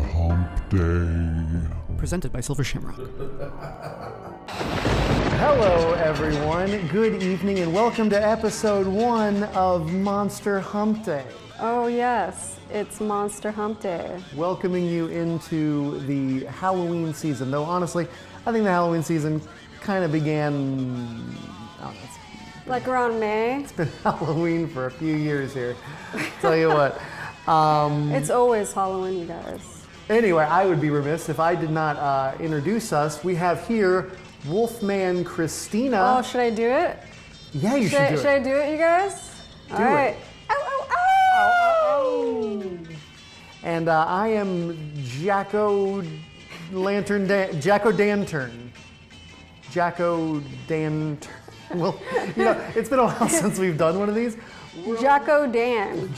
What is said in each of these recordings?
Hump Day. Presented by Silver Shamrock. Hello, everyone. Good evening, and welcome to episode 1 of Monster Hump Day. Oh, yes. It's Monster Hump Day. Welcoming you into the Halloween season, though honestly, I think the Halloween season kind of began, Like around May? it's been Halloween for a few years here. Tell you what. It's always Halloween, you guys. Anyway, I would be remiss if I did not introduce us. We have here Wolfman Christina. Oh, should I do it? Yeah, you should do it. Should I do it, you guys? Do All right. it. Ow, ow, ow! And I am Jacko Dantern. Well, you know, it's been a while since we've done one of these. Jacko Dan.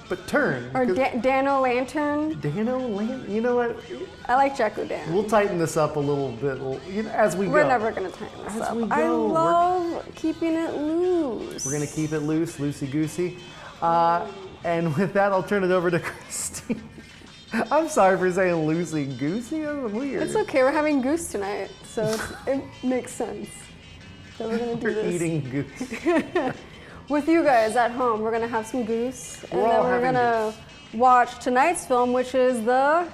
But turn. Or Dano Lantern. You know what? I like Jacko Dan. We'll tighten this up a little bit as we go. We're never going to tighten this up. we I go, love keeping it loose. We're going to keep it loose, loosey-goosey. And with that, I'll turn it over to Christine. I'm sorry for saying loosey-goosey. That's weird. It's okay. We're having goose tonight, so it makes sense that we're going to do We're this. eating goose. With you guys at home, we're gonna have some goose, and We're then all we're having gonna watch tonight's film, which is The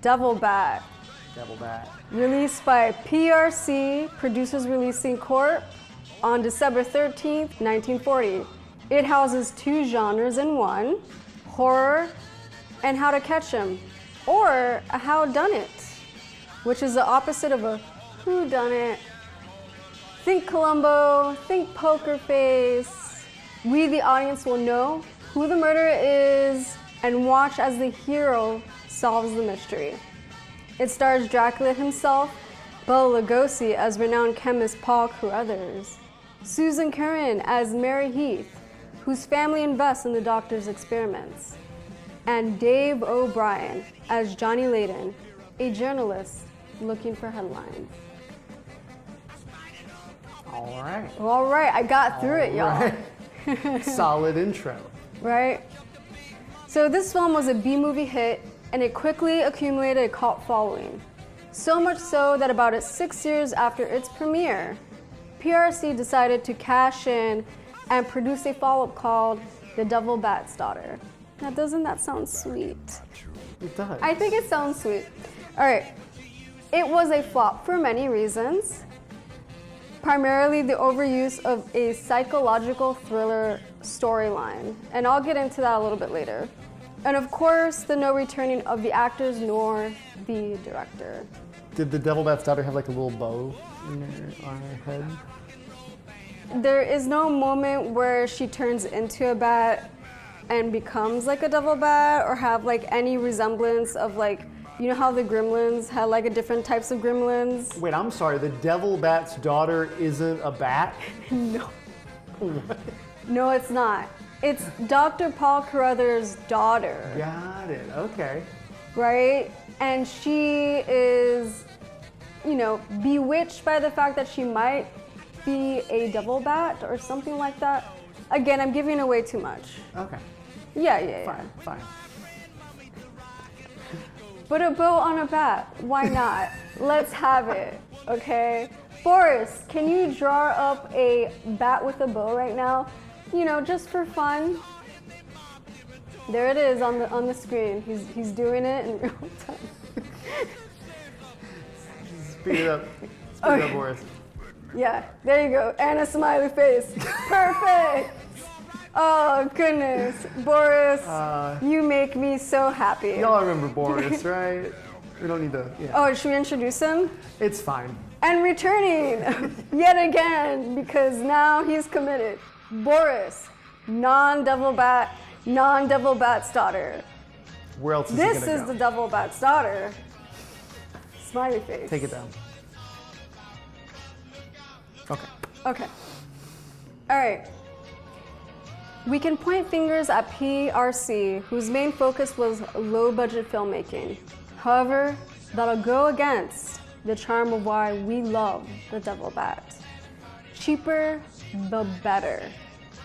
Devil Bat, Devil bat. released by PRC, Producers Releasing Corp, on December 13th, 1940. It houses 2 genres in one, horror and How to Catch 'Em, or a How Done It, which is the opposite of a Who Done It. Think Columbo, think Poker Face. We, the audience, will know who the murderer is and watch as the hero solves the mystery. It stars Dracula himself, Bela Lugosi as renowned chemist Paul Carruthers, Susan Curran as Mary Heath, whose family invests in the doctor's experiments, and Dave O'Brien as Johnny Layden, a journalist looking for headlines. All right. All right, I got through it, y'all. Right. Solid intro. Right? So this film was a B-movie hit, and it quickly accumulated a cult following. So much so that about 6 years after its premiere, PRC decided to cash in and produce a follow-up called The Devil Bat's Daughter. Now, doesn't that sound sweet? It does. I think it sounds sweet. All right. It was a flop for many reasons. Primarily the overuse of a psychological thriller storyline, and I'll get into that a little bit later. And of course, the no returning of the actors nor the director. Did the Devil Bat's Daughter have like a little bow on her head? There is no moment where she turns into a bat and becomes like a devil bat, or have like any resemblance of like, you know how the gremlins had like a different types of gremlins? Wait, I'm sorry. The Devil Bat's Daughter isn't a bat? No. No, it's not. It's Dr. Paul Carruthers' daughter. Got it. Okay. Right? And she is, you know, bewitched by the fact that she might be a devil bat or something like that. Again, I'm giving away too much. Okay. Yeah. Fine. But a bow on a bat, why not? Let's have it, okay? Forrest, can you draw up a bat with a bow right now? You know, just for fun. There it is on the screen. He's doing it in real time. Speed it up. Speed it up, Boris. Yeah, there you go. And a smiley face. Perfect. Oh, goodness. Boris, you make me so happy. Y'all remember Boris, right? We don't need to, yeah. Oh, should we introduce him? It's fine. And returning yet again, because now he's committed. Boris, non-devil bat's daughter. Where else is This he gonna is go? the devil bat's daughter. Smiley face. Take it down. Okay. All right. We can point fingers at PRC, whose main focus was low-budget filmmaking. However, that'll go against the charm of why we love The Devil Bat. Cheaper, the better.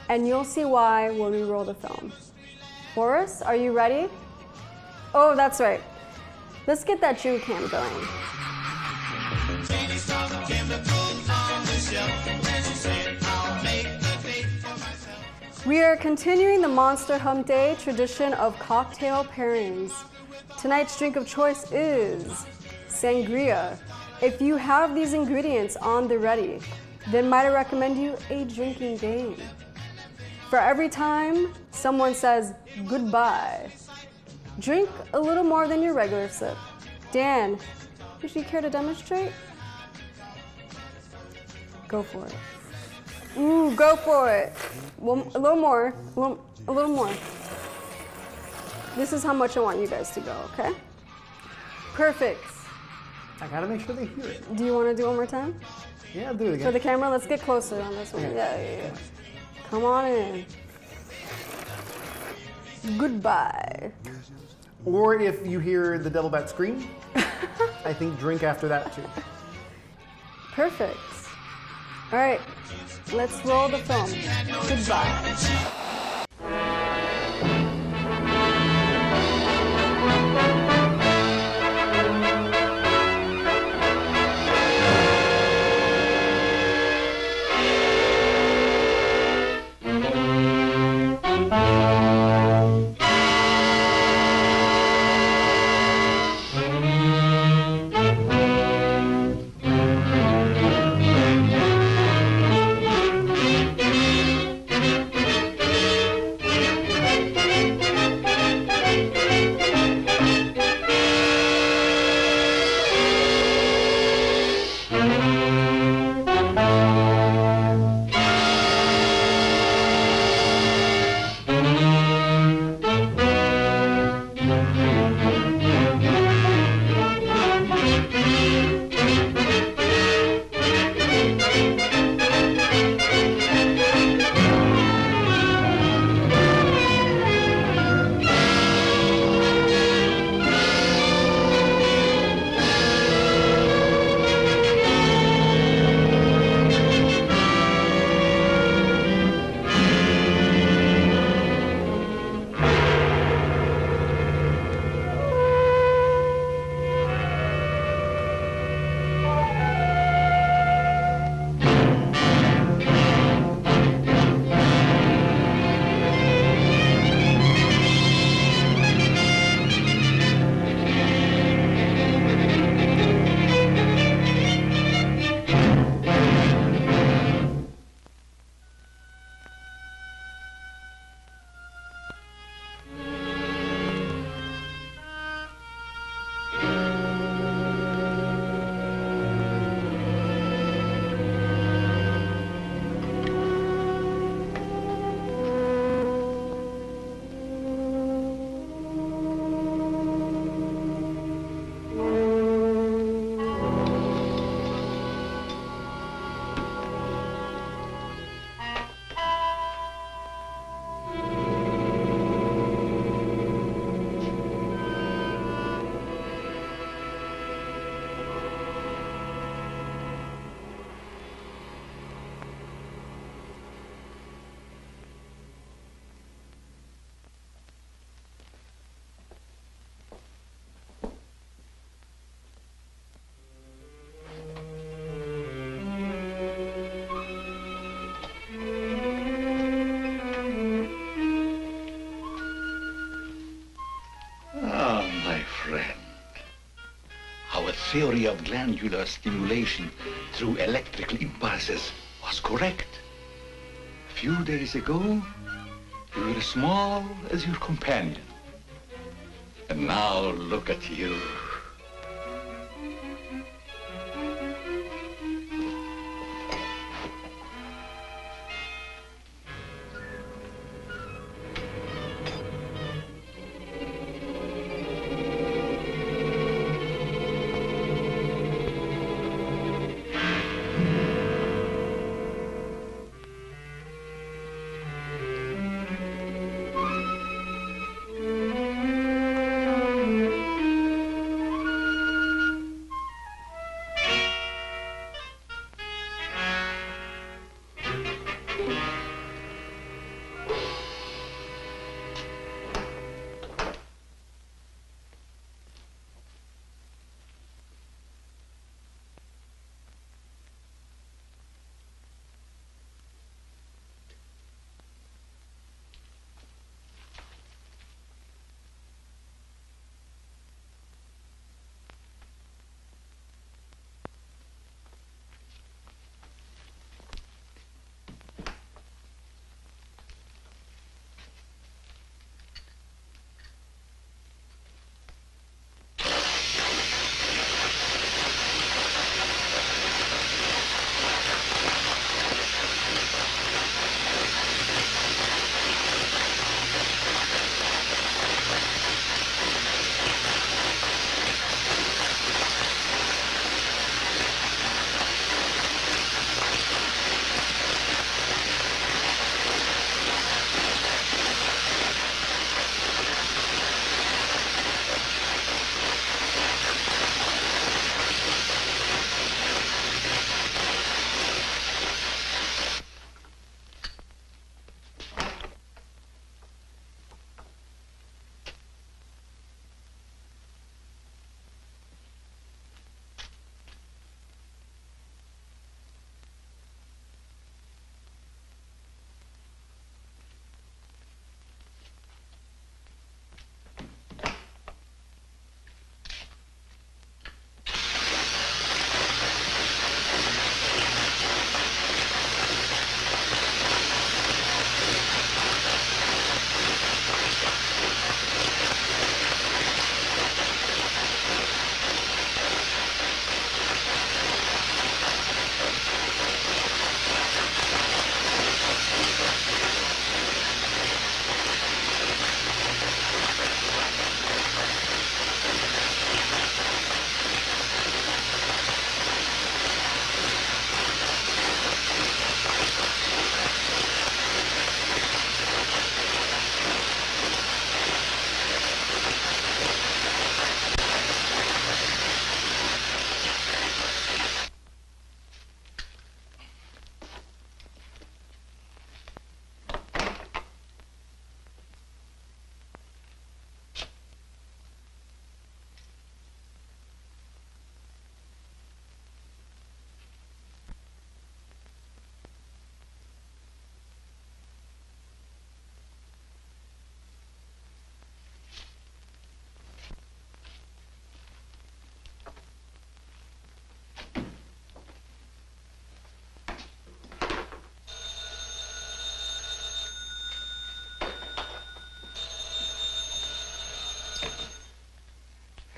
And you'll see why when we roll the film. Boris, are you ready? Oh, that's right. Let's get that drink cam going. We are continuing the Monster Hump Day tradition of cocktail pairings. Tonight's drink of choice is sangria. If you have these ingredients on the ready, then might I recommend you a drinking game. For every time someone says goodbye, drink a little more than your regular sip. Dan, would you care to demonstrate? Go for it. Ooh, go for it. Well, a little more, a little more. This is how much I want you guys to go, okay? Perfect. I gotta make sure they hear it. Do you want to do it one more time? Yeah, I'll do it again. For the camera, let's get closer on this one. Okay. Yeah. Come on in. Goodbye. Or if you hear the devil bat scream, I think drink after that too. Perfect. All right, let's roll the film. Goodbye. Theory of glandular stimulation through electrical impulses was correct. A few days ago, you were as small as your companion. And now look at you.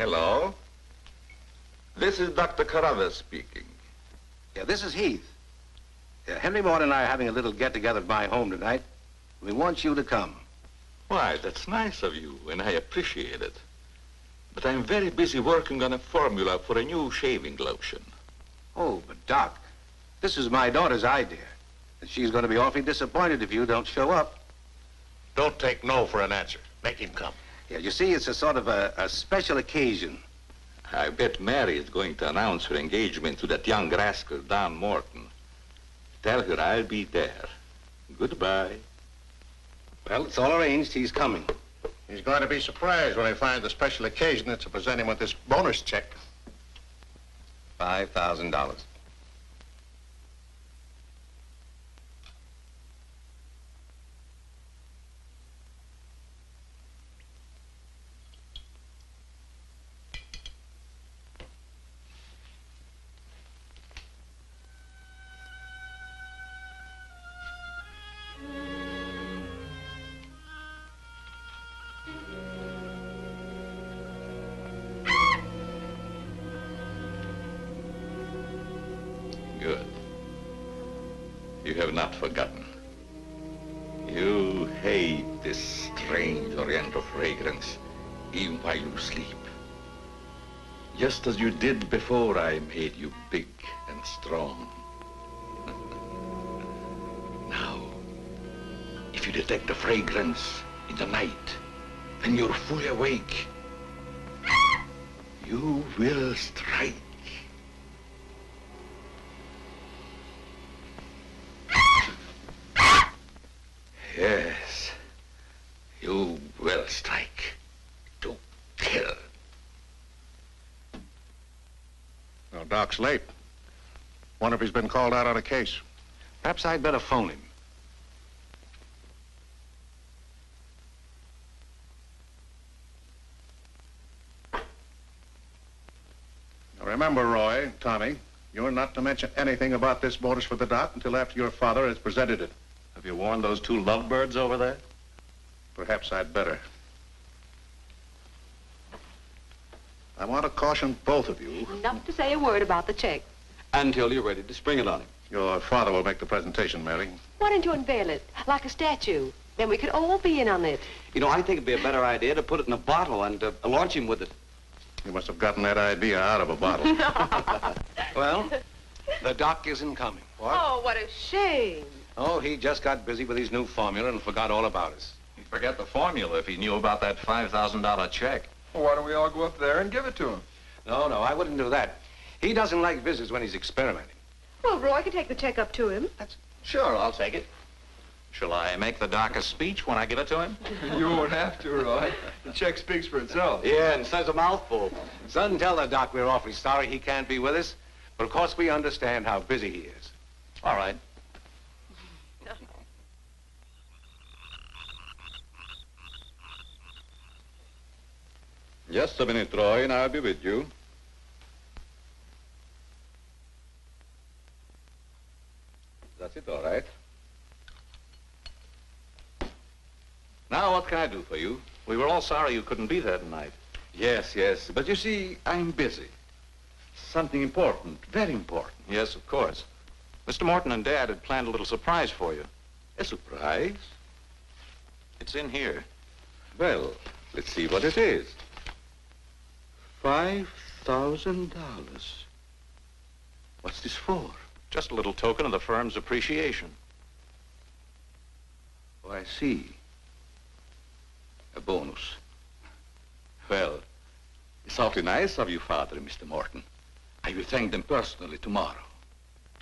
Hello. This is Dr. Carruthers speaking. Yeah, this is Heath. Yeah, Henry Morton and I are having a little get-together at my home tonight. We want you to come. Why, that's nice of you, and I appreciate it. But I'm very busy working on a formula for a new shaving lotion. Oh, but Doc, this is my daughter's idea. And she's going to be awfully disappointed if you don't show up. Don't take no for an answer. Make him come. Yeah, you see, it's a sort of a special occasion. I bet Mary is going to announce her engagement to that young rascal, Don Morton. Tell her I'll be there. Goodbye. Well, it's all arranged. He's coming. He's going to be surprised when he finds the special occasion is to present him with this bonus check. $5,000. Good. You have not forgotten. You hate this strange oriental fragrance, even while you sleep. Just as you did before I made you big and strong. Now, if you detect the fragrance in the night, when you're fully awake, you will strike. Yes, you will strike to kill. Well, Doc's late. Wonder if he's been called out on a case. Perhaps I'd better phone him. Now remember, Roy, Tommy, you're not to mention anything about this bonus for the Doc until after your father has presented it. Have you warned those two lovebirds over there? Perhaps I'd better. I want to caution both of you. Not to say a word about the check. Until you're ready to spring it on him. Your father will make the presentation, Mary. Why don't you unveil it like a statue? Then we could all be in on it. You know, I think it'd be a better idea to put it in a bottle and launch him with it. You must have gotten that idea out of a bottle. Well, the Doc isn't coming. What? Oh, what a shame. Oh, he just got busy with his new formula and forgot all about us. He'd forget the formula if he knew about that $5,000 check. Well, why don't we all go up there and give it to him? No, I wouldn't do that. He doesn't like visits when he's experimenting. Well, Roy can take the check up to him. Sure, I'll take it. Shall I make the Doc a speech when I give it to him? You won't have to, Roy. The check speaks for itself. Yeah, and says a mouthful. Son, tell the Doc we're awfully sorry he can't be with us. But of course we understand how busy he is. All right. Just a minute, Roy, and I'll be with you. That's it, all right. Now, what can I do for you? We were all sorry you couldn't be there tonight. Yes, but you see, I'm busy. Something important, very important. Yes, of course. Mr. Morton and Dad had planned a little surprise for you. A surprise? It's in here. Well, let's see what it is. $5,000. What's this for? Just a little token of the firm's appreciation. Oh, I see. A bonus. Well, it's awfully nice of you, Father and Mr. Morton. I will thank them personally tomorrow.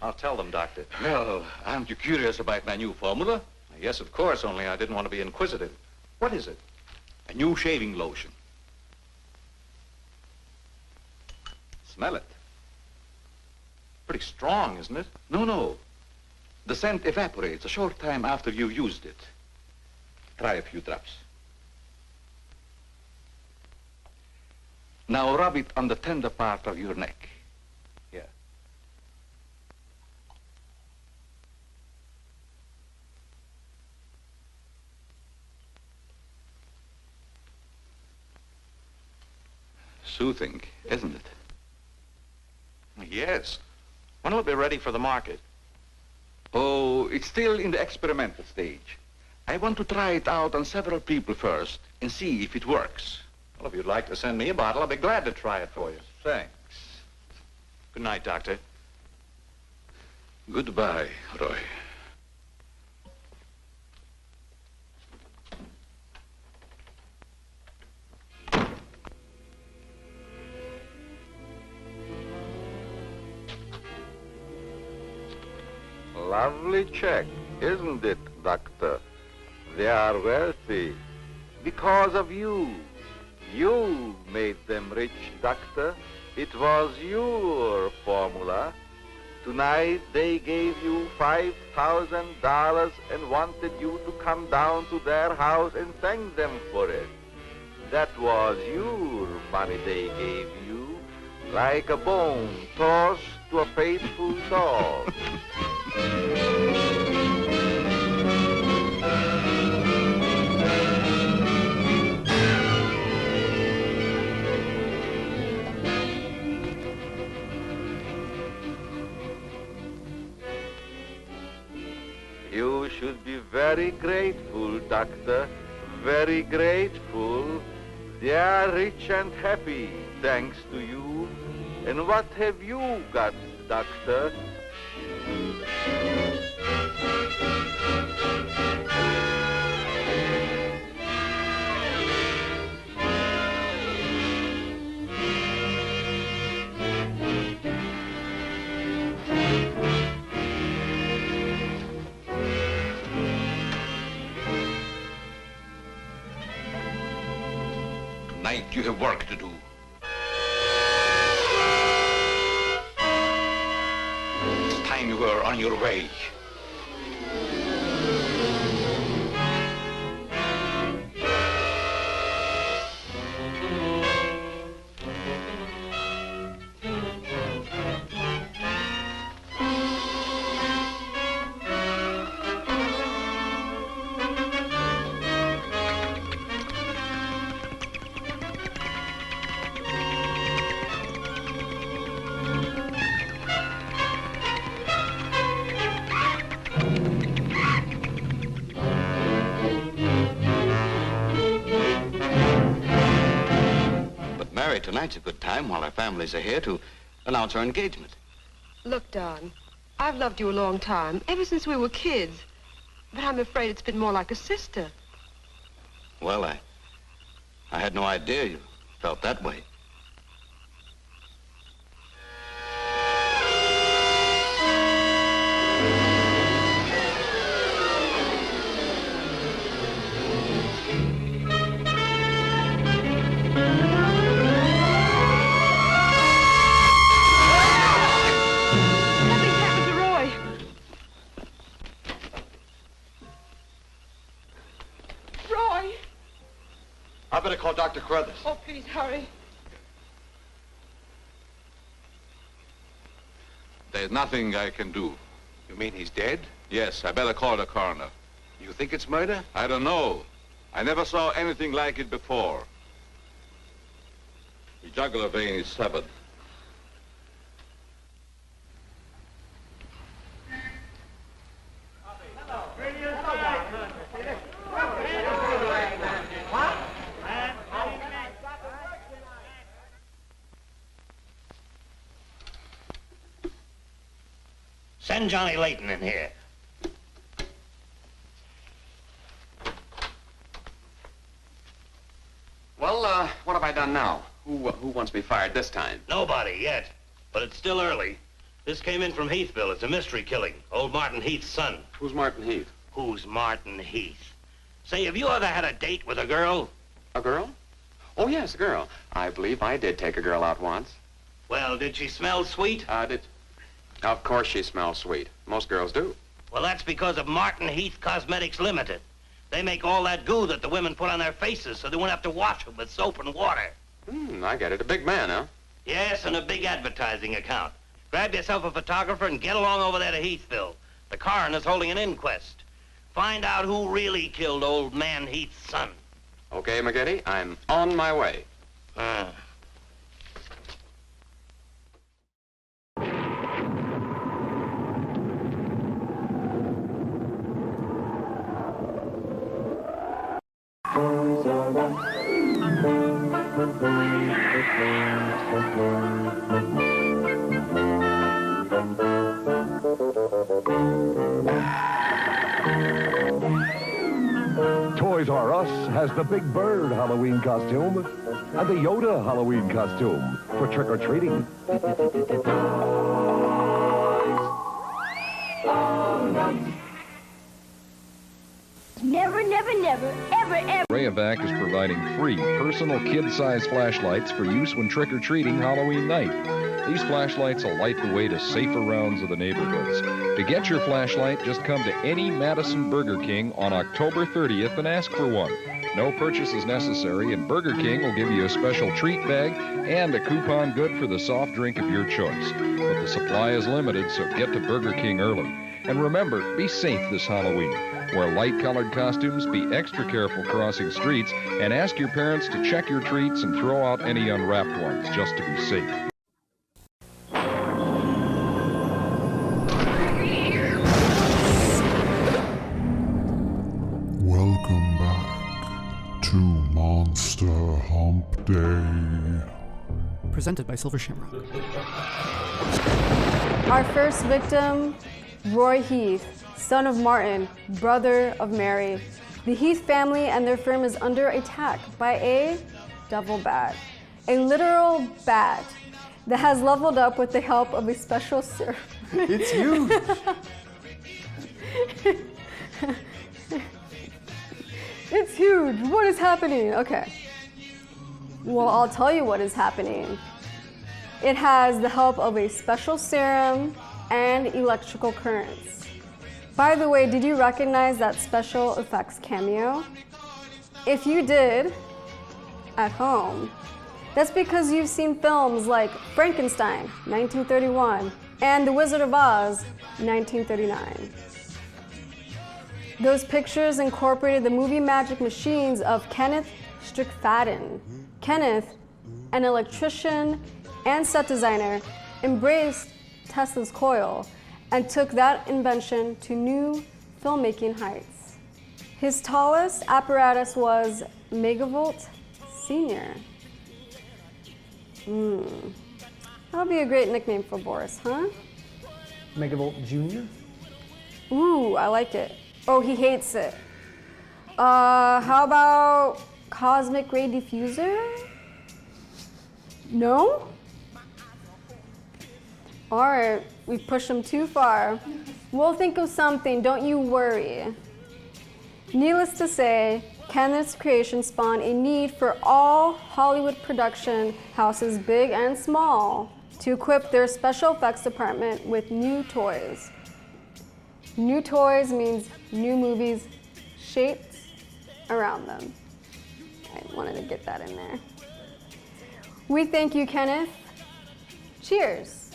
I'll tell them, Doctor. Well, aren't you curious about my new formula? Yes, of course, only I didn't want to be inquisitive. What is it? A new shaving lotion. Smell it. Pretty strong, isn't it? No. The scent evaporates a short time after you've used it. Try a few drops. Now rub it on the tender part of your neck. Here. Soothing, isn't it? Yes. When will it be ready for the market? Oh, it's still in the experimental stage. I want to try it out on several people first and see if it works. Well, if you'd like to send me a bottle, I'll be glad to try it for you. Thanks. Good night, Doctor. Goodbye, Roy. Lovely check, isn't it, Doctor? They are wealthy because of you. You made them rich, Doctor. It was your formula. Tonight they gave you $5,000 and wanted you to come down to their house and thank them for it. That was your money they gave you, like a bone tossed to a faithful dog. You should be very grateful, Doctor, very grateful. They are rich and happy, thanks to you. And what have you got, Doctor? Tonight you have work to do. It's time you were on your way. Tonight's a good time while our families are here to announce our engagement. Look, Don, I've loved you a long time, ever since we were kids. But I'm afraid it's been more like a sister. Well, I had no idea you felt that way. I better call Dr. Carruthers. Oh, please hurry. There's nothing I can do. You mean he's dead? Yes, I better call the coroner. You think it's murder? I don't know. I never saw anything like it before. The jugular vein is severed. Send Johnny Layton in here. Well, what have I done now? Who wants me fired this time? Nobody yet, but it's still early. This came in from Heathville. It's a mystery killing. Old Martin Heath's son. Who's Martin Heath? Who's Martin Heath? Say, have you ever had a date with a girl? A girl? Oh, yes, a girl. I believe I did take a girl out once. Well, did she smell sweet? Of course she smells sweet. Most girls do. Well, that's because of Martin Heath Cosmetics Limited. They make all that goo that the women put on their faces so they won't have to wash them with soap and water. I get it. A big man, huh? Yes, and a big advertising account. Grab yourself a photographer and get along over there to Heathville. The coroner's holding an inquest. Find out who really killed old man Heath's son. Okay, McGetty, I'm on my way. Toys R Us has the Big Bird Halloween costume and the Yoda Halloween costume for trick-or-treating. Never, never, never, ever, ever. Rayovac is providing free personal kid-size flashlights for use when trick-or-treating Halloween night. These flashlights will light the way to safer rounds of the neighborhoods. To get your flashlight, just come to any Madison Burger King on October 30th and ask for one. No purchase is necessary, and Burger King will give you a special treat bag and a coupon good for the soft drink of your choice. But the supply is limited, so get to Burger King early. And remember, be safe this Halloween. Wear light-colored costumes, be extra careful crossing streets, and ask your parents to check your treats and throw out any unwrapped ones just to be safe. Welcome back to Monster Hump Day. Presented by Silver Shamrock. Our first victim, Roy Heath, son of Martin, brother of Mary. The Heath family and their firm is under attack by a devil bat, a literal bat that has leveled up with the help of a special servant. It's huge. It's huge. What is happening? Okay. Well, I'll tell you what is happening. It has the help of a special serum and electrical currents. By the way, did you recognize that special effects cameo? If you did, at home, that's because you've seen films like Frankenstein, 1931, and The Wizard of Oz, 1939. Those pictures incorporated the movie magic machines of Kenneth Strickfaden. Kenneth, an electrician and set designer, embraced Tesla's coil and took that invention to new filmmaking heights. His tallest apparatus was Megavolt Senior. That'll be a great nickname for Boris, huh? Megavolt Jr.? Ooh, I like it. Oh, he hates it. How about Cosmic Ray Diffuser? No? All right, we've pushed him too far. We'll think of something, don't you worry. Needless to say, Kenneth's creation spawned a need for all Hollywood production houses, big and small, to equip their special effects department with new toys. New toys means new movies shaped around them. I wanted to get that in there. We thank you, Kenneth. Cheers.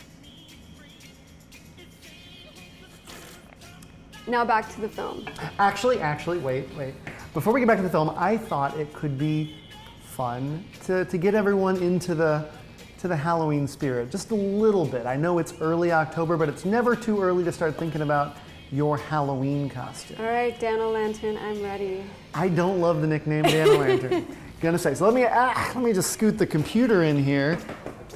Now back to the film. Actually, wait. Before we get back to the film, I thought it could be fun to get everyone into the Halloween spirit, just a little bit. I know it's early October, but it's never too early to start thinking about your Halloween costume. All right, Dan O'Lantern, I'm ready. I don't love the nickname Dan O'Lantern. Gonna say, so let me just scoot the computer in here.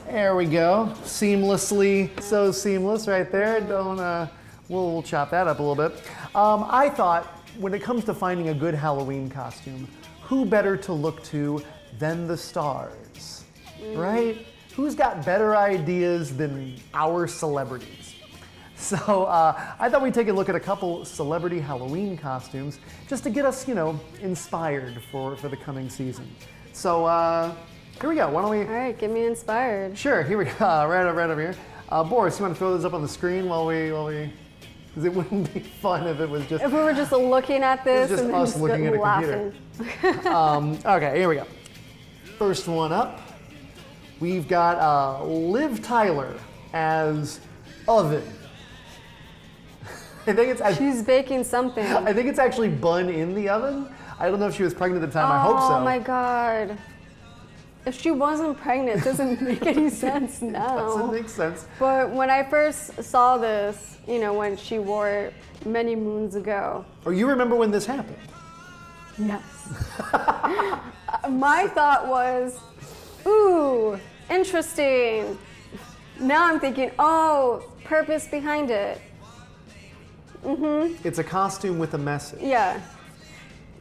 There we go, seamlessly, so seamless right there. Don't, we'll chop that up a little bit. I thought when it comes to finding a good Halloween costume, who better to look to than the stars, right? Who's got better ideas than our celebrities? So I thought we'd take a look at a couple celebrity Halloween costumes just to get us, inspired for the coming season. So here we go. Why don't we? All right, get me inspired. Sure. Here we go. Right over here. Boris, you want to throw those up on the screen while we? Because it wouldn't be fun if it was just. If we were just looking at this just and us then looking at a laughing. computer. Okay, here we go. First one up. We've got Liv Tyler as Oven. I think she's baking something. I think it's actually bun in the oven. I don't know if she was pregnant at the time. I hope so. Oh my God. If she wasn't pregnant, it doesn't make any sense now. Doesn't make sense. But when I first saw this, when she wore it many moons ago. Oh, you remember when this happened? Yes. My thought was, ooh, interesting. Now I'm thinking, oh, purpose behind it. It's a costume with a message. Yeah.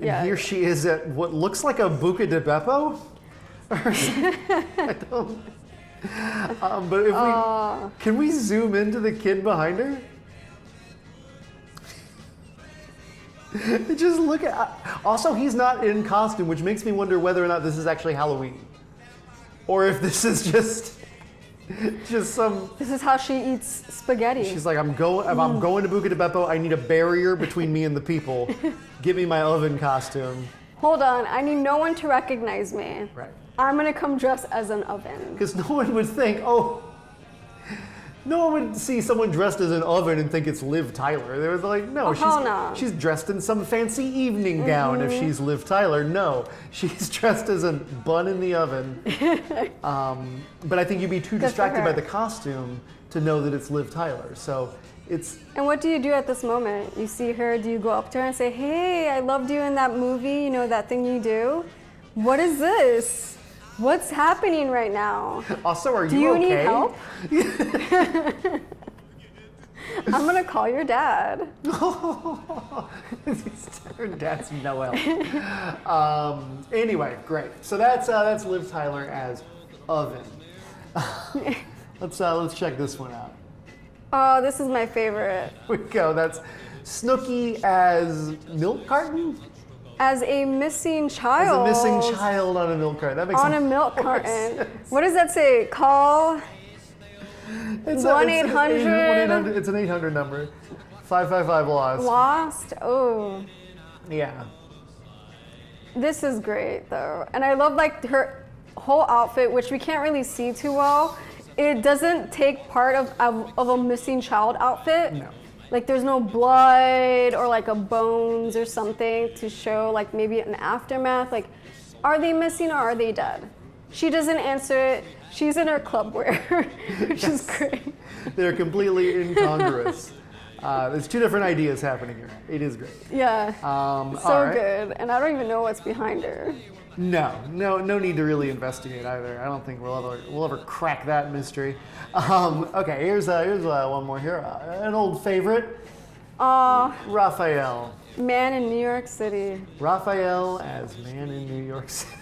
And here she is at what looks like a Buca de Beppo. I don't. But if can we zoom into the kid behind her? Just look at. Also, he's not in costume, which makes me wonder whether or not this is actually Halloween, or if this is just some. This is how she eats spaghetti. She's like, I'm going to Buca de Beppo. I need a barrier between me and the people. Give me my oven costume. Hold on, I need no one to recognize me. Right. I'm gonna come dressed as an oven. Because no one would think, no one would see someone dressed as an oven and think it's Liv Tyler. They were like, no, she's dressed in some fancy evening gown if she's Liv Tyler. No, she's dressed as a bun in the oven. But I think you'd be too distracted by the costume to know that it's Liv Tyler. So it's. And what do you do at this moment? You see her, do you go up to her and say, hey, I loved you in that movie, you know, that thing you do? What is this? What's happening right now? Also, are do you need okay? Help? I'm gonna call your dad. Her dad's no help. Anyway, great. So that's Liv Tyler as oven. Let's check this one out. Oh, this is my favorite. Here we go. That's Snooki as milk carton. As a missing child. As a missing child on a milk carton. That makes on a milk carton. What does that say? Call 1-800. It's an 800 number. 555 lost. Lost? Oh. Yeah. This is great though. And I love like her whole outfit, which we can't really see too well. It doesn't take part of a missing child outfit. No. Like there's no blood or like a bones or something to show like maybe an aftermath. Like, are they missing or are they dead? She doesn't answer it. She's in her club wear, which is great. They're completely incongruous. There's two different ideas happening here. It is great. Yeah, so good. And I don't even know what's behind her. No need to really investigate either. I don't think we'll ever crack that mystery. Okay, here's one more here. An old favorite. Raphael. Man in New York City. Raphael as Man in New York City.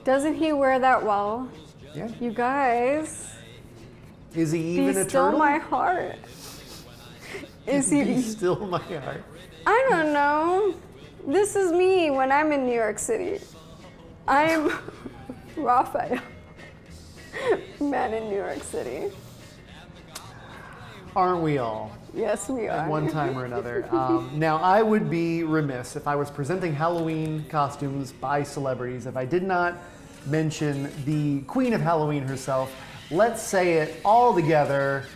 Doesn't he wear that well? Yeah. You guys. Is he even a turtle? Be still my heart. Is he? Be still my heart. I don't know. This is me when I'm in New York City. I'm Raphael, Man in New York City. Aren't we all? Yes, we are. At one time or another. Now, I would be remiss if I was presenting Halloween costumes by celebrities if I did not mention the Queen of Halloween herself. Let's say it all together.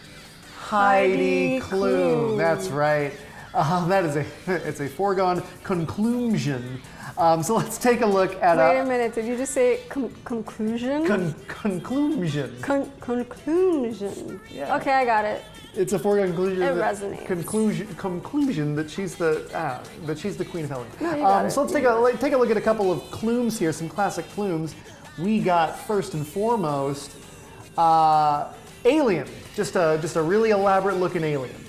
Heidi Klum. That's right. That is it's a foregone conclusion. So let's take a look at. Wait a minute. Did you just say conclusion? Conclusion. Conclusion. Yeah. Okay, I got it. It's a foregone conclusion. It resonates. Conclusion that she's the Queen of Halloween. No, you got it. So let's take a look at a couple of Klumes here. Some classic Klumes. We got first and foremost, Alien. Just a really elaborate looking alien.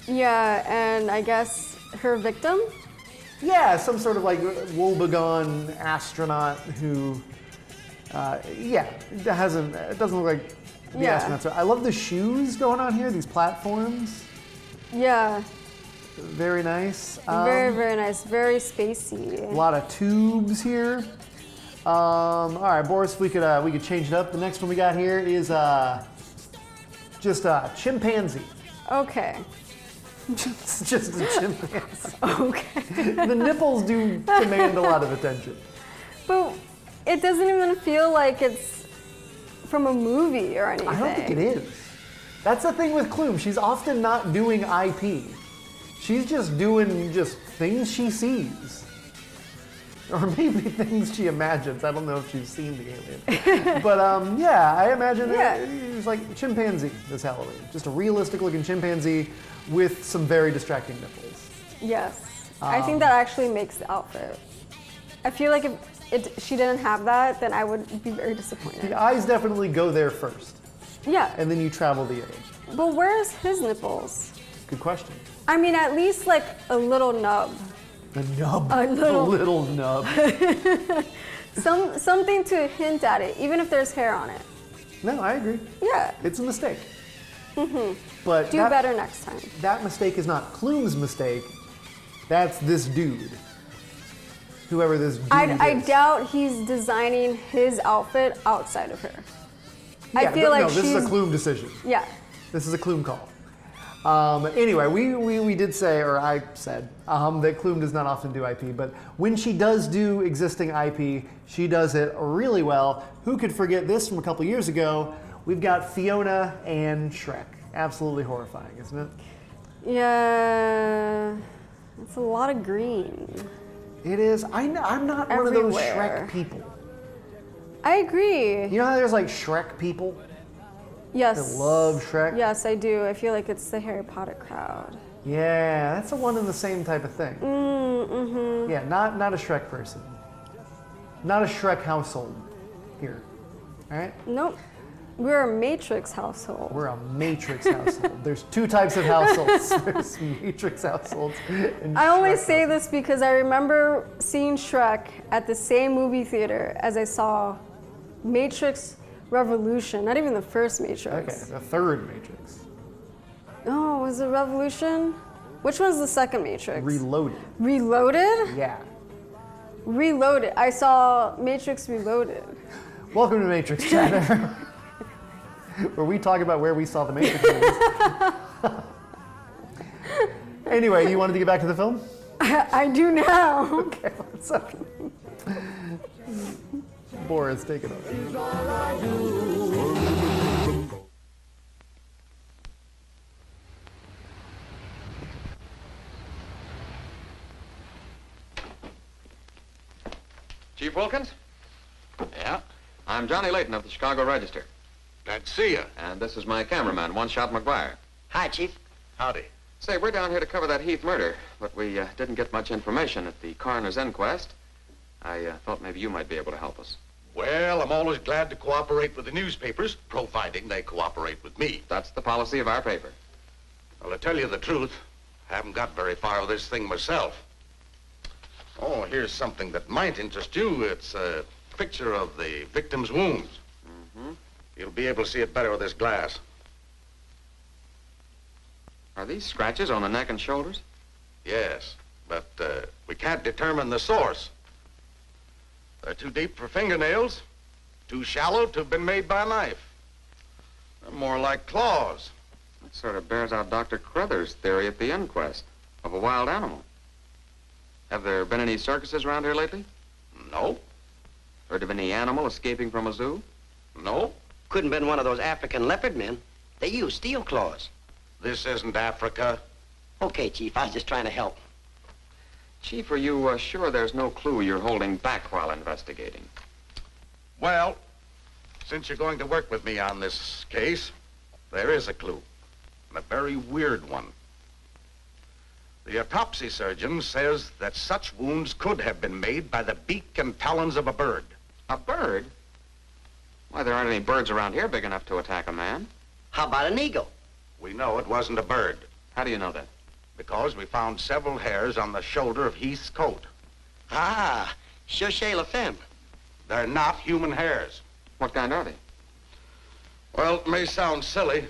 Yeah, and I guess her victim? Yeah, some sort of like woebegone astronaut who, it doesn't look like the astronauts. I love the shoes going on here, these platforms. Yeah. Very nice. Very, very nice. Very spacey. A lot of tubes here. All right, Boris, if we could change it up. The next one we got here is just a chimpanzee. Okay. just a chimpanzee. Okay. The nipples do command a lot of attention. But it doesn't even feel like it's from a movie or anything. I don't think it is. That's the thing with Klum. She's often not doing IP. She's just doing things she sees. Or maybe things she imagines. I don't know if she's seen the alien. But I imagine it's like chimpanzee this Halloween. Just a realistic looking chimpanzee with some very distracting nipples. Yes. I think that actually makes the outfit. I feel like if she didn't have that, then I would be very disappointed. The eyes definitely go there first. Yeah. And then you travel the age. But where's his nipples? Good question. I mean, at least like a little nub. A nub. A little. A little nub. Something to hint at it, even if there's hair on it. No, I agree. Yeah. It's a mistake. Mm-hmm. But do better next time. That mistake is not Klum's mistake. That's this dude. Whoever this dude is. I doubt he's designing his outfit outside of her. Yeah, I feel like this is a Klum decision. Yeah. This is a Klum call. Anyway, we did say, or I said, that Klum does not often do IP, but when she does do existing IP, she does it really well. Who could forget this from a couple years ago? We've got Fiona and Shrek. Absolutely horrifying, isn't it? Yeah, it's a lot of green. It is. I'm not one of those Shrek people. I agree. You know how there's like Shrek people? Yes. That love Shrek? Yes, I do. I feel like it's the Harry Potter crowd. Yeah, that's a one and the same type of thing. Mm-hmm. Yeah, not a Shrek person. Not a Shrek household here. All right? Nope. We're a Matrix household. We're a Matrix household. There's two types of households. There's Matrix households and I only Shrek say this because I remember seeing Shrek at the same movie theater as I saw Matrix Revolution. Not even the first Matrix. Okay, the third Matrix. Oh, was it Revolution? Which one's the second Matrix? Reloaded. Reloaded? Yeah. Reloaded. I saw Matrix Reloaded. Welcome to Matrix Chatter. Where we talk about where we saw the Matrix movies. Anyway, you wanted to get back to the film? I do now. Okay, what's up? Boris, take it over. Chief Wilkins? Yeah? I'm Johnny Layton of the Chicago Register. Glad to see you. And this is my cameraman, One Shot McGuire. Hi, Chief. Howdy. Say, we're down here to cover that Heath murder, but we didn't get much information at the coroner's inquest. I thought maybe you might be able to help us. Well, I'm always glad to cooperate with the newspapers, providing they cooperate with me. That's the policy of our paper. Well, to tell you the truth, I haven't got very far with this thing myself. Oh, here's something that might interest you. It's a picture of the victim's wounds. Mm-hmm. You'll be able to see it better with this glass. Are these scratches on the neck and shoulders? Yes, but we can't determine the source. They're too deep for fingernails, too shallow to have been made by a knife. They're more like claws. That sort of bears out Dr. Crothers' theory at the inquest of a wild animal. Have there been any circuses around here lately? No. Heard of any animal escaping from a zoo? No. Couldn't have been one of those African leopard men. They use steel claws. This isn't Africa. Okay, Chief, I was just trying to help. Chief, are you sure there's no clue you're holding back while investigating? Well, since you're going to work with me on this case, there is a clue, and a very weird one. The autopsy surgeon says that such wounds could have been made by the beak and talons of a bird. A bird? Why, there aren't any birds around here big enough to attack a man. How about an eagle? We know it wasn't a bird. How do you know that? Because we found several hairs on the shoulder of Heath's coat. Ah, Chauchet La Femme. They're not human hairs. What kind are they? Well, it may sound silly,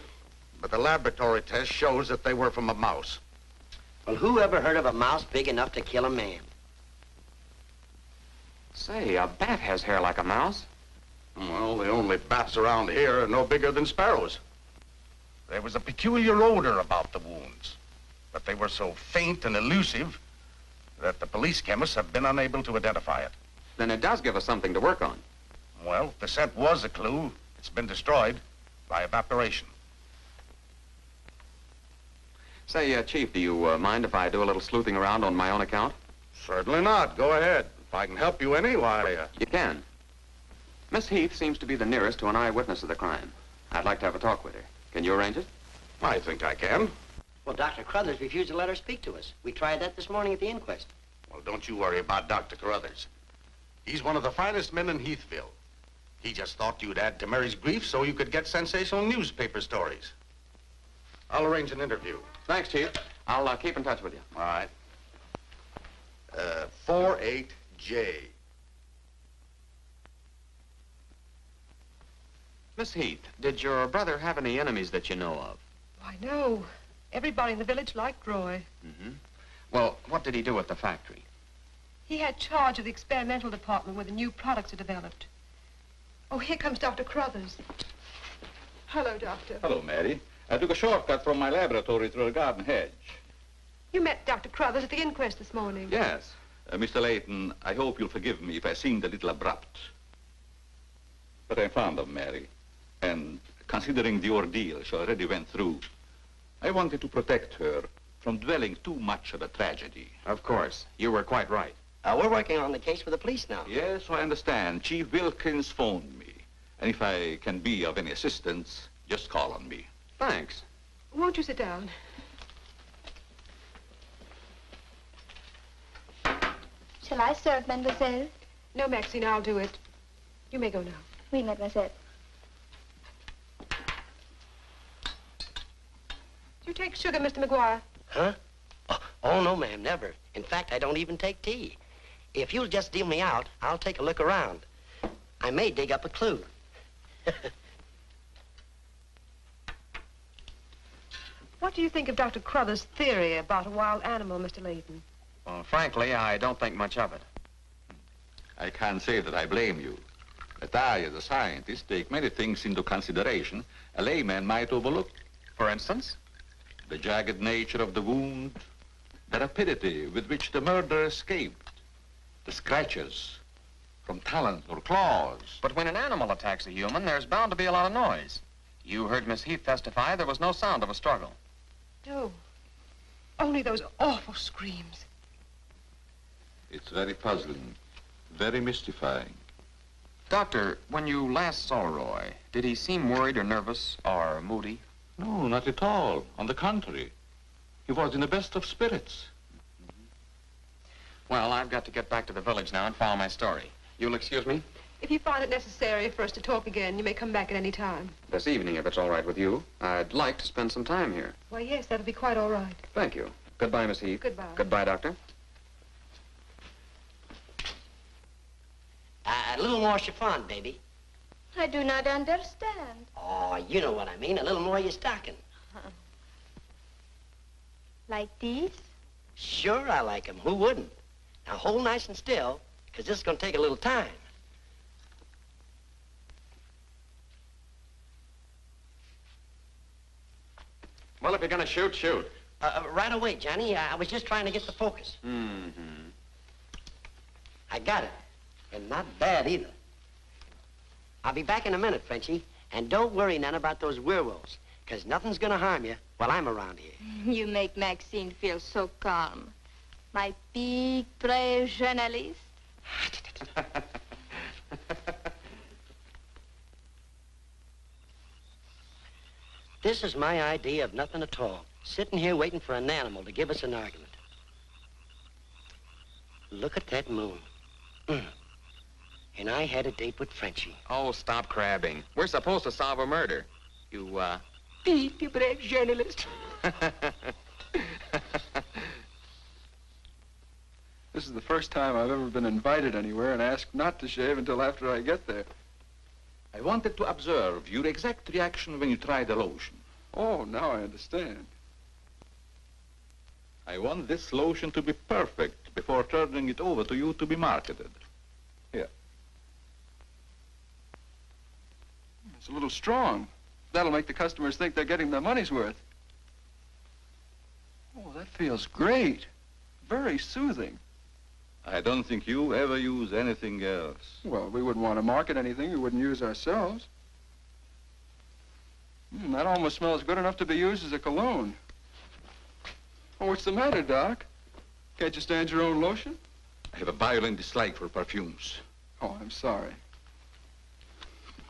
but the laboratory test shows that they were from a mouse. Well, who ever heard of a mouse big enough to kill a man? Say, a bat has hair like a mouse. Well, the only bats around here are no bigger than sparrows. There was a peculiar odor about the wounds, but they were so faint and elusive that the police chemists have been unable to identify it. Then it does give us something to work on. Well, if the scent was a clue, it's been destroyed by evaporation. Say, Chief, do you mind if I do a little sleuthing around on my own account? Certainly not. Go ahead. If I can help you any, why... You can. Miss Heath seems to be the nearest to an eyewitness of the crime. I'd like to have a talk with her. Can you arrange it? I think I can. Well, Dr. Crothers refused to let her speak to us. We tried that this morning at the inquest. Well, don't you worry about Dr. Carruthers. He's one of the finest men in Heathville. He just thought you'd add to Mary's grief so you could get sensational newspaper stories. I'll arrange an interview. Thanks, Chief. I'll keep in touch with you. All right. 48J. Miss Heath, did your brother have any enemies that you know of? Why, no. Everybody in the village liked Roy. Mm-hmm. Well, what did he do at the factory? He had charge of the experimental department where the new products are developed. Oh, here comes Dr. Crothers. Hello, Doctor. Hello, Mary. I took a shortcut from my laboratory through a garden hedge. You met Dr. Crothers at the inquest this morning. Yes. Mr. Layton, I hope you'll forgive me if I seemed a little abrupt. But I'm fond of Mary. And considering the ordeal she already went through, I wanted to protect her from dwelling too much on a tragedy. Of course. You were quite right. We're working on the case with the police now. Yes, I understand. Chief Wilkins phoned me. And if I can be of any assistance, just call on me. Thanks. Won't you sit down? Shall I serve, mademoiselle? No, Maxine, I'll do it. You may go now. Oui, mademoiselle. Do you take sugar, Mr. McGuire? Huh? Oh, no, ma'am, never. In fact, I don't even take tea. If you'll just deal me out, I'll take a look around. I may dig up a clue. What do you think of Dr. Crothers' theory about a wild animal, Mr. Layton? Well, frankly, I don't think much of it. I can't say that I blame you. But I, as a scientist, take many things into consideration a layman might overlook. For instance? The jagged nature of the wound, the rapidity with which the murderer escaped, the scratches from talons or claws. But when an animal attacks a human, there's bound to be a lot of noise. You heard Miss Heath testify there was no sound of a struggle. No. Only those awful screams. It's very puzzling, very mystifying. Doctor, when you last saw Roy, did he seem worried or nervous or moody? No, not at all. On the contrary. He was in the best of spirits. Well, I've got to get back to the village now and follow my story. You'll excuse me? If you find it necessary for us to talk again, you may come back at any time. This evening, if it's all right with you. I'd like to spend some time here. Why, yes, that'll be quite all right. Thank you. Goodbye, Miss Heath. Goodbye. Goodbye, Doctor. A little more chiffon, baby. I do not understand. Oh, you know what I mean. A little more of your stocking. Like these? Sure, I like 'em. Who wouldn't? Now, hold nice and still, because this is going to take a little time. Well, if you're going to shoot, shoot. Right away, Johnny. I was just trying to get the focus. Mm-hmm. I got it. And not bad, either. I'll be back in a minute, Frenchie. And don't worry none about those werewolves, because nothing's going to harm you while I'm around here. You make Maxine feel so calm. My big, brave journalist. This is my idea of nothing at all. Sitting here waiting for an animal to give us an argument. Look at that moon. And I had a date with Frenchie. Oh, stop crabbing. We're supposed to solve a murder. You, Big, brave journalist. This is the first time I've ever been invited anywhere and asked not to shave until after I get there. I wanted to observe your exact reaction when you tried the lotion. Oh, now I understand. I want this lotion to be perfect before turning it over to you to be marketed. Here. It's a little strong. That'll make the customers think they're getting their money's worth. Oh, that feels great. Very soothing. I don't think you ever use anything else. Well, we wouldn't want to market anything we wouldn't use ourselves. That almost smells good enough to be used as a cologne. Oh, what's the matter, Doc? Can't you stand your own lotion? I have a violent dislike for perfumes. Oh, I'm sorry.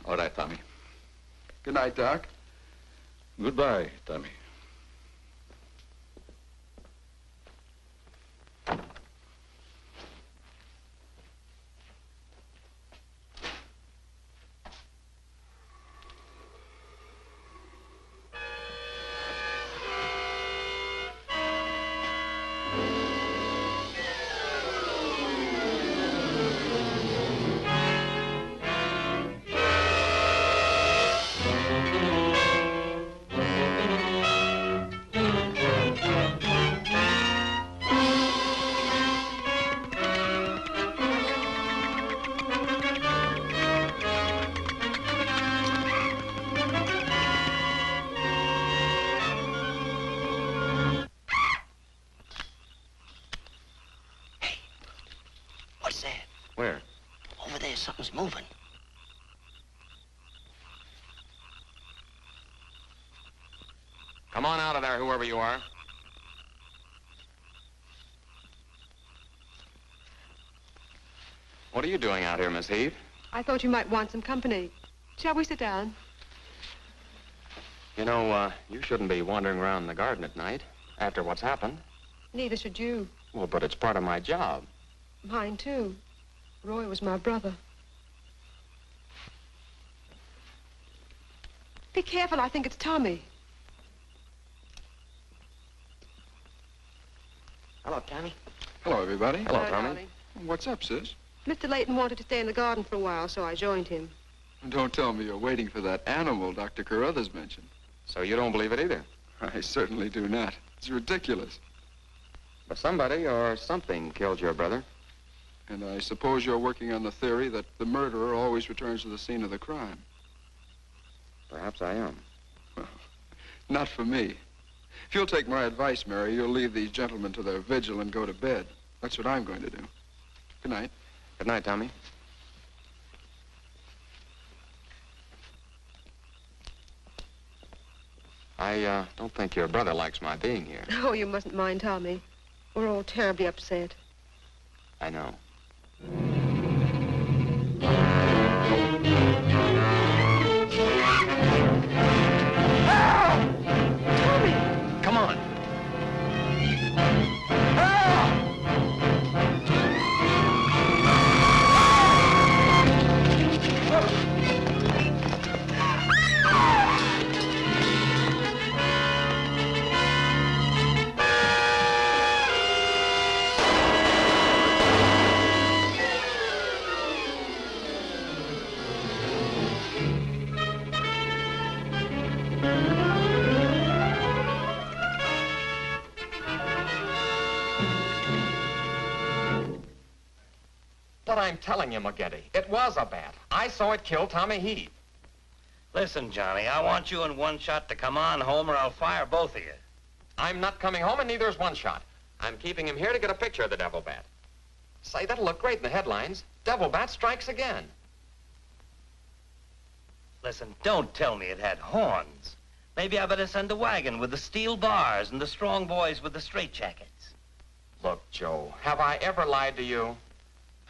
All right, Tommy. Good night, Doc. Goodbye, Tommy. Yeah, something's moving. Come on out of there, whoever you are. What are you doing out here, Miss Heath? I thought you might want some company. Shall we sit down? You know, you shouldn't be wandering around the garden at night after what's happened. Neither should you. Well, but it's part of my job. Mine, too. Roy was my brother. Be careful, I think it's Tommy. Hello, Tommy. Hello, everybody. Hello, Tommy. darling. What's up, sis? Mr. Layton wanted to stay in the garden for a while, so I joined him. Don't tell me you're waiting for that animal Dr. Carruthers mentioned. So you don't believe it either? I certainly do not. It's ridiculous. But somebody or something killed your brother. And I suppose you're working on the theory that the murderer always returns to the scene of the crime. Perhaps I am. Well, not for me. If you'll take my advice, Mary, you'll leave these gentlemen to their vigil and go to bed. That's what I'm going to do. Good night. Good night, Tommy. I don't think your brother likes my being here. Oh, you mustn't mind Tommy. We're all terribly upset. I know. Come on. But I'm telling you, McGetty, it was a bat. I saw it kill Tommy Heath. Listen, Johnny, I want you and One Shot to come on home or I'll fire both of you. I'm not coming home, and neither is One Shot. I'm keeping him here to get a picture of the devil bat. Say, that'll look great in the headlines. Devil bat strikes again. Listen, don't tell me it had horns. Maybe I better send a wagon with the steel bars and the strong boys with the straitjackets. Look, Joe, have I ever lied to you?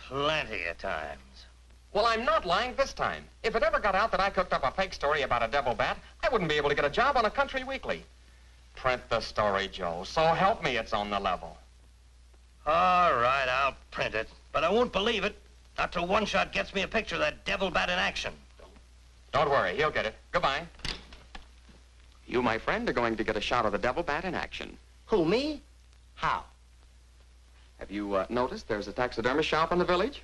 Plenty of times. Well, I'm not lying this time. If it ever got out that I cooked up a fake story about a devil bat, I wouldn't be able to get a job on a country weekly. Print the story, Joe. So help me, it's on the level. All right, I'll print it. But I won't believe it. Not till One Shot gets me a picture of that devil bat in action. Don't worry, he'll get it. Goodbye. You, my friend, are going to get a shot of the devil bat in action. Who, me? How? Have you noticed there's a taxidermist shop in the village?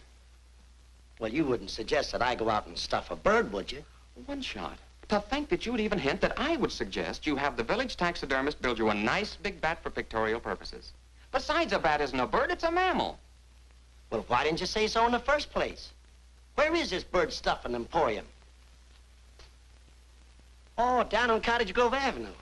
Well, you wouldn't suggest that I go out and stuff a bird, would you? One Shot. To think that you'd even hint that I would suggest you have the village taxidermist build you a nice big bat for pictorial purposes. Besides, a bat isn't a bird, it's a mammal. Well, why didn't you say so in the first place? Where is this bird stuffing emporium? Oh, down on Cottage Grove Avenue.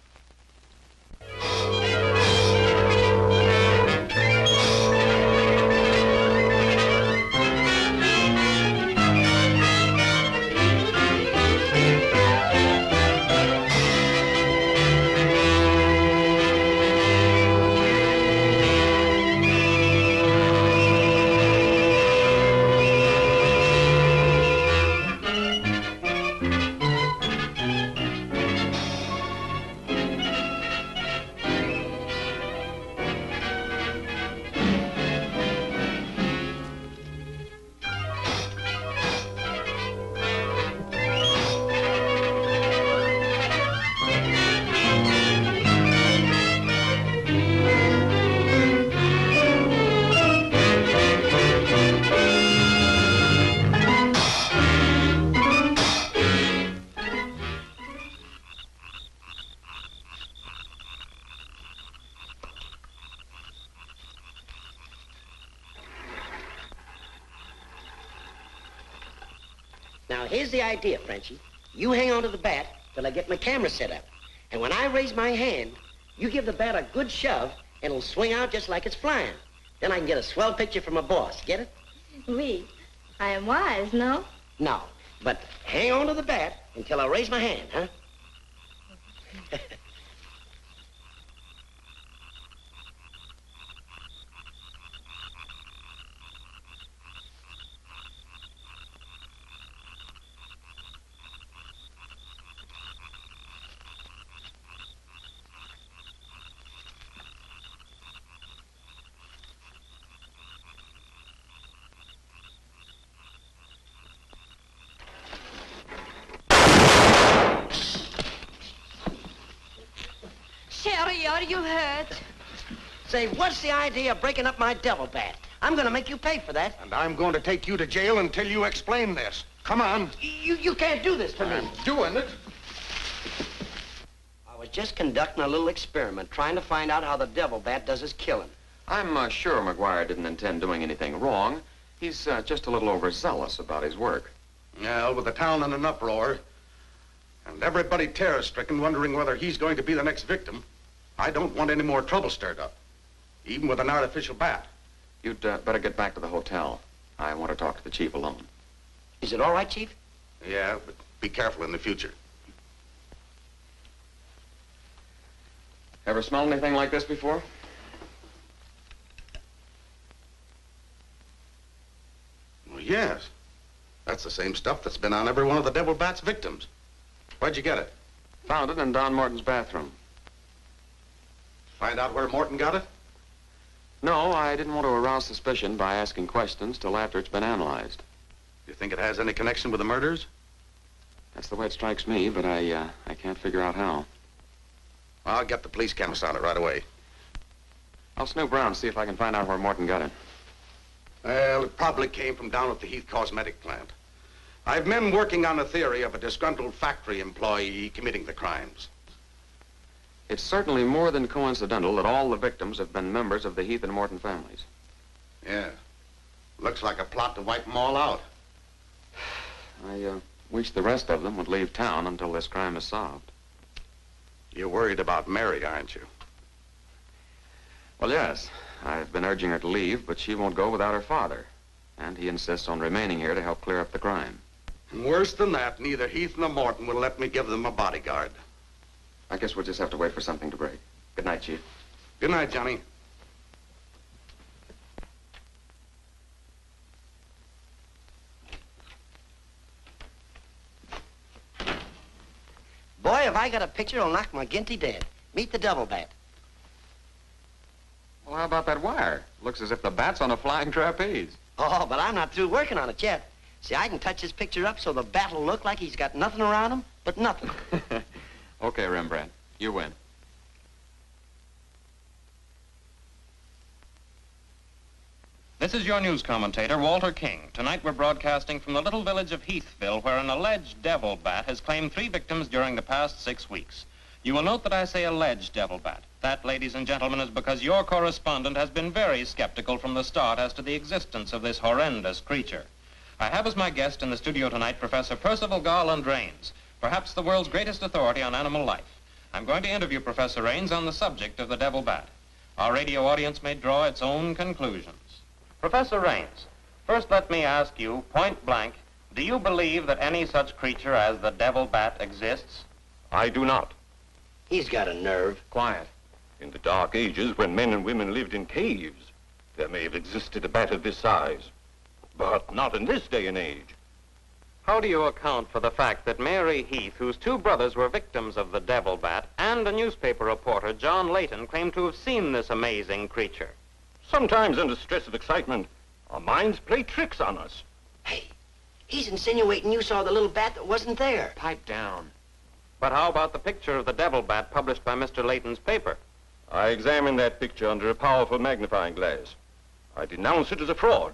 Now, here's the idea, Frenchie. You hang on to the bat till I get my camera set up. And when I raise my hand, you give the bat a good shove, and it'll swing out just like it's flying. Then I can get a swell picture from my boss. Get it? Oui. I am wise, no? No, but hang on to the bat until I raise my hand, huh? Sherry, are you hurt? Say, what's the idea of breaking up my devil bat? I'm gonna make you pay for that. And I'm going to take you to jail until you explain this. Come on. You can't do this to me. I'm doing it. I was just conducting a little experiment, trying to find out how the devil bat does his killing. I'm sure McGuire didn't intend doing anything wrong. He's just a little overzealous about his work. Well, with the town in an uproar, and everybody terror-stricken, wondering whether he's going to be the next victim, I don't want any more trouble stirred up, even with an artificial bat. You'd better get back to the hotel. I want to talk to the chief alone. Is it all right, Chief? Yeah, but be careful in the future. Ever smelled anything like this before? Well, yes. That's the same stuff that's been on every one of the devil bat's victims. Where'd you get it? Found it in Don Morton's bathroom. Find out where Morton got it? No, I didn't want to arouse suspicion by asking questions till after it's been analyzed. You think it has any connection with the murders? That's the way it strikes me, but I can't figure out how. I'll get the police chemist on it right away. I'll snoop around, see if I can find out where Morton got it. Well, it probably came from down at the Heath Cosmetic plant. I've men working on a theory of a disgruntled factory employee committing the crimes. It's certainly more than coincidental that all the victims have been members of the Heath and Morton families. Yeah. Looks like a plot to wipe them all out. I wish the rest of them would leave town until this crime is solved. You're worried about Mary, aren't you? Well, yes. I've been urging her to leave, but she won't go without her father. And he insists on remaining here to help clear up the crime. And worse than that, neither Heath nor Morton will let me give them a bodyguard. I guess we'll just have to wait for something to break. Good night, Chief. Good night, Johnny. Boy, if I got a picture, it'll knock McGinty dead. Meet the devil bat. Well, how about that wire? Looks as if the bat's on a flying trapeze. Oh, but I'm not through working on it yet. See, I can touch this picture up so the bat will look like he's got nothing around him but nothing. Okay, Rembrandt. You win. This is your news commentator, Walter King. Tonight we're broadcasting from the little village of Heathville, where an alleged devil bat has claimed 3 victims during the past 6 weeks. You will note that I say alleged devil bat. That, ladies and gentlemen, is because your correspondent has been very skeptical from the start as to the existence of this horrendous creature. I have as my guest in the studio tonight Professor Percival Garland Rains, perhaps the world's greatest authority on animal life. I'm going to interview Professor Rains on the subject of the devil bat. Our radio audience may draw its own conclusions. Professor Rains, first let me ask you, point blank, do you believe that any such creature as the devil bat exists? I do not. He's got a nerve. Quiet. In the dark ages, when men and women lived in caves, there may have existed a bat of this size. But not in this day and age. How do you account for the fact that Mary Heath, whose 2 brothers were victims of the devil bat, and a newspaper reporter, John Layton, claim to have seen this amazing creature? Sometimes under stress of excitement, our minds play tricks on us. Hey, he's insinuating you saw the little bat that wasn't there. Pipe down. But how about the picture of the devil bat published by Mr. Layton's paper? I examined that picture under a powerful magnifying glass. I denounce it as a fraud.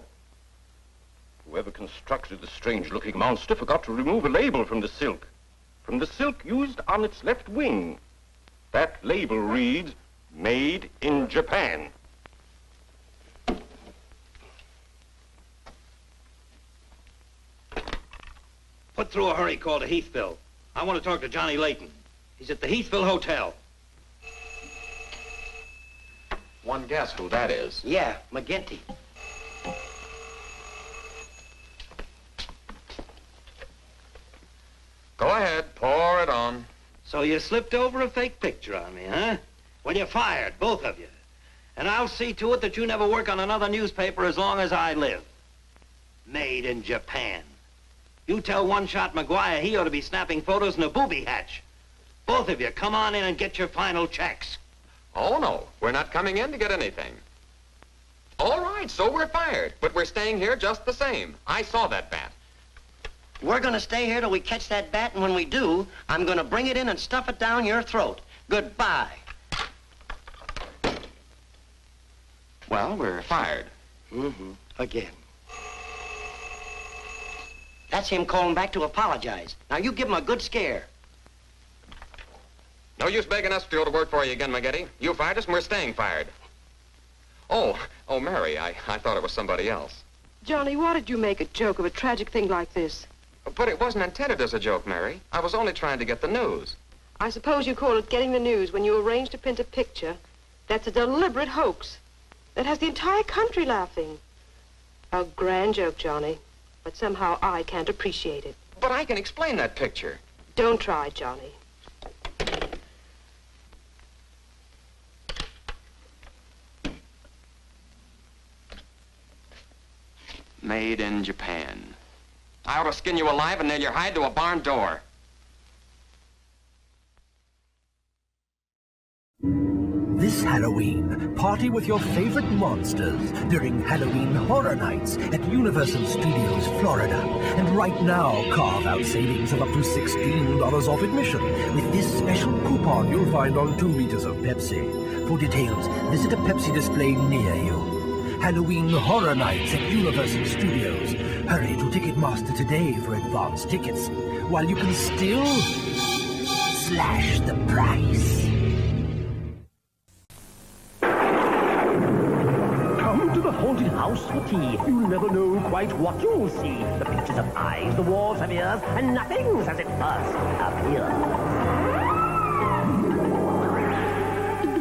Whoever constructed the strange-looking monster forgot to remove a label from the silk used on its left wing. That label reads, "Made in Japan." Put through a hurry call to Heathville. I want to talk to Johnny Layton. He's at the Heathville Hotel. One guess who that is. Yeah, McGinty. So you slipped over a fake picture on me, huh? Well, you're fired, both of you. And I'll see to it that you never work on another newspaper as long as I live. Made in Japan. You tell One-Shot McGuire he ought to be snapping photos in a booby hatch. Both of you, come on in and get your final checks. Oh, no. We're not coming in to get anything. All right, so we're fired. But we're staying here just the same. I saw that bat. We're gonna stay here till we catch that bat, and when we do, I'm gonna bring it in and stuff it down your throat. Goodbye. Well, we're fired. Again. That's him calling back to apologize. Now you give him a good scare. No use begging us to go to work for you again, McGetty. You fired us and we're staying fired. Oh, Mary, I thought it was somebody else. Johnny, why did you make a joke of a tragic thing like this? But it wasn't intended as a joke, Mary. I was only trying to get the news. I suppose you call it getting the news when you arrange to print a picture that's a deliberate hoax that has the entire country laughing. A grand joke, Johnny, but somehow I can't appreciate it. But I can explain that picture. Don't try, Johnny. Made in Japan. I ought to skin you alive and nail your hide to a barn door. This Halloween, party with your favorite monsters during Halloween Horror Nights at Universal Studios, Florida. And right now, carve out savings of up to $16 off admission with this special coupon you'll find on 2 liters of Pepsi. For details, visit a Pepsi display near you. Halloween Horror Nights at Universal Studios. Hurry to Ticketmaster today for advance tickets, while you can still slash the price. Come to the haunted house for tea. You'll never know quite what you'll see. The pictures have eyes, the walls have ears, and nothing's as it first appears.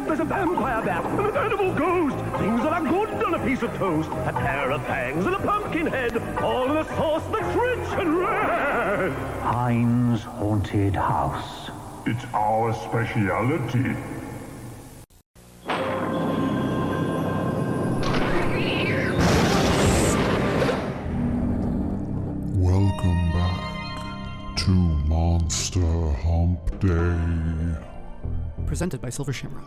There's a vampire bat, and an animal ghost, things that are good on a piece of toast, a pair of fangs and a pumpkin head, all in a sauce that's rich and red. Heinz Haunted House. It's our speciality. Welcome back to Monster Hump Day. Presented by Silver Shamrock.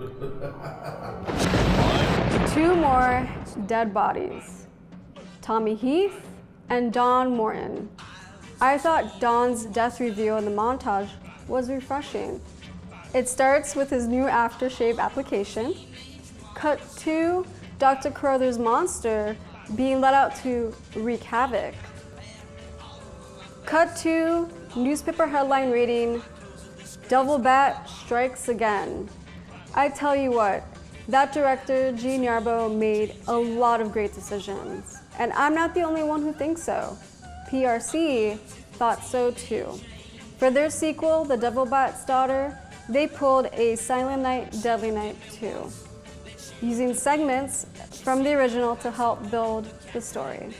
2 more dead bodies. Tommy Heath and Don Morton. I thought Don's death reveal in the montage was refreshing. It starts with his new aftershave application. Cut to Dr. Carruthers' monster being let out to wreak havoc. Cut to newspaper headline reading, Devil Bat strikes again. I tell you what, that director, Gene Yarbrough, made a lot of great decisions. And I'm not the only one who thinks so. PRC thought so too. For their sequel, The Devil Bat's Daughter, they pulled a Silent Night, Deadly Night 2, using segments from the original to help build the story.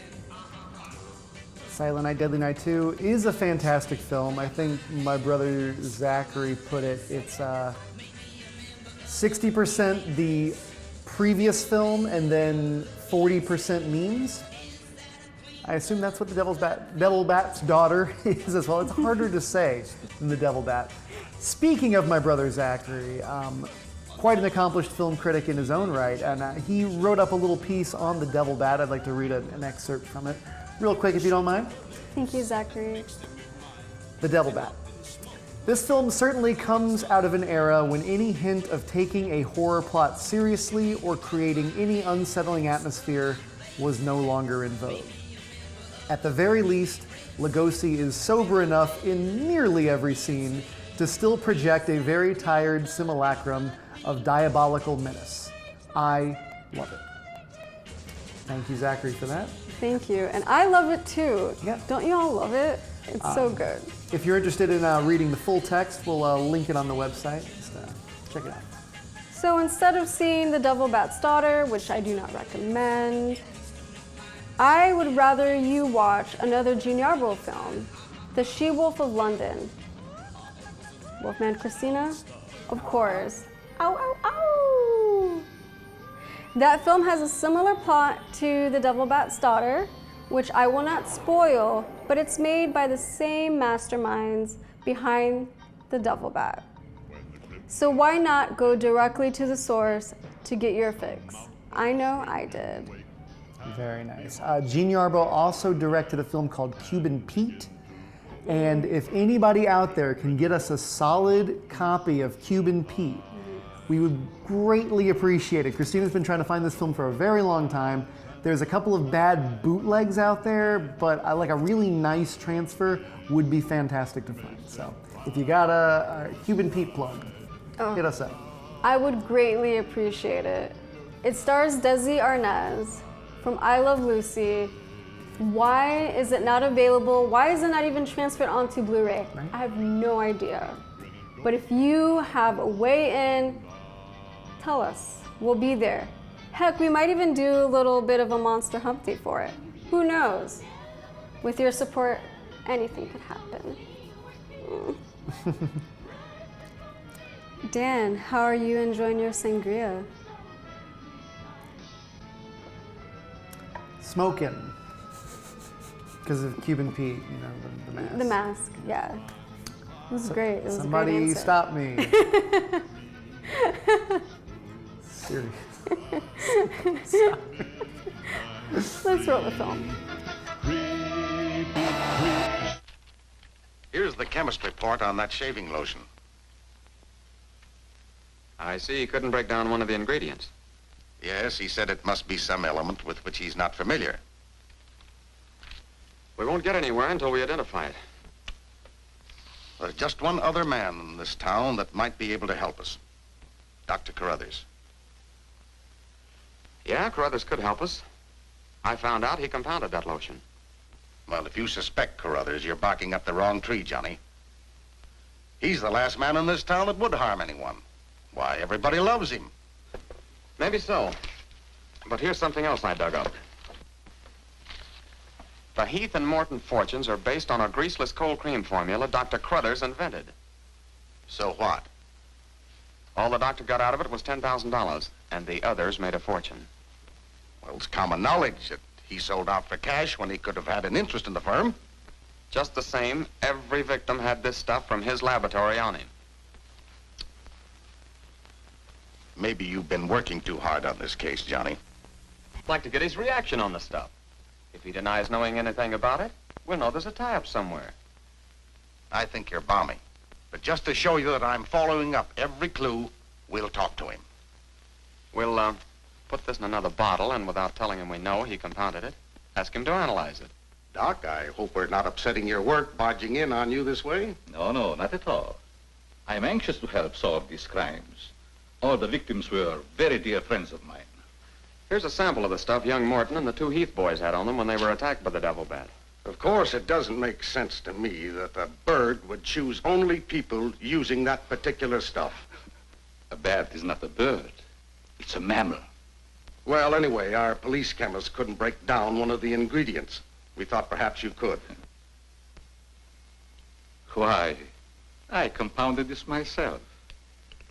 Silent Night, Deadly Night 2 is a fantastic film. I think my brother Zachary put it, it's 60% the previous film and then 40% memes. I assume that's what the Devil Bat's Daughter is as well. It's harder to say than the Devil Bat. Speaking of my brother Zachary, quite an accomplished film critic in his own right, and he wrote up a little piece on the Devil Bat. I'd like to read an excerpt from it. Real quick, if you don't mind. Thank you, Zachary. The Devil Bat. This film certainly comes out of an era when any hint of taking a horror plot seriously or creating any unsettling atmosphere was no longer in vogue. At the very least, Lugosi is sober enough in nearly every scene to still project a very tired simulacrum of diabolical menace. I love it. Thank you, Zachary, for that. Thank you, and I love it too. Yeah. Don't you all love it? It's so good. If you're interested in reading the full text, we'll link it on the website. Just check it out. So instead of seeing The Devil Bat's Daughter, which I do not recommend, I would rather you watch another Gene Yarbrough film, The She-Wolf of London. Wolfman Christina? Of course. Ow, ow, ow! That film has a similar plot to The Devil Bat's Daughter, which I will not spoil, but it's made by the same masterminds behind The Devil Bat. So why not go directly to the source to get your fix? I know I did. Very nice. Gene Yarbrough also directed a film called Cuban Pete. And if anybody out there can get us a solid copy of Cuban Pete, we would greatly appreciate it. Christina's been trying to find this film for a very long time. There's a couple of bad bootlegs out there, but like a really nice transfer would be fantastic to find. So if you got a Cuban Pete plug, hit us up. I would greatly appreciate it. It stars Desi Arnaz from I Love Lucy. Why is it not available? Why is it not even transferred onto Blu-ray? Right. I have no idea. But if you have a way in, tell us. We'll be there. Heck, we might even do a little bit of a Monster Hump Day for it. Who knows? With your support, anything could happen. Dan, how are you enjoying your sangria? Smoking. Because of Cuban Pete, you know, the mask. The mask, yeah. It was great. It was somebody a great answer. stop me. Seriously. Stop. Let's roll the film. Here's the chemist report on that shaving lotion. I see he couldn't break down one of the ingredients. Yes, he said it must be some element with which he's not familiar. We won't get anywhere until we identify it. There's just one other man in this town that might be able to help us. Dr. Carruthers. Yeah, Carruthers could help us. I found out he compounded that lotion. Well, if you suspect Carruthers, you're barking up the wrong tree, Johnny. He's the last man in this town that would harm anyone. Why, everybody loves him. Maybe so. But here's something else I dug up. The Heath and Morton fortunes are based on a greaseless cold cream formula Dr. Carruthers invented. So what? All the doctor got out of it was $10,000, and the others made a fortune. Well, it's common knowledge that he sold out for cash when he could have had an interest in the firm. Just the same, every victim had this stuff from his laboratory on him. Maybe you've been working too hard on this case, Johnny. I'd like to get his reaction on the stuff. If he denies knowing anything about it, we'll know there's a tie-up somewhere. I think you're balmy. But just to show you that I'm following up every clue, we'll talk to him. We'll, put this in another bottle, and without telling him we know he compounded it, ask him to analyze it. Doc, I hope we're not upsetting your work barging in on you this way. No, no, not at all. I'm anxious to help solve these crimes. All the victims were very dear friends of mine. Here's a sample of the stuff young Morton and the two Heath boys had on them when they were attacked by the devil bat. Of course, it doesn't make sense to me that the bird would choose only people using that particular stuff. A bat is not a bird. It's a mammal. Well, anyway, our police chemist couldn't break down one of the ingredients. We thought perhaps you could. Why, I compounded this myself.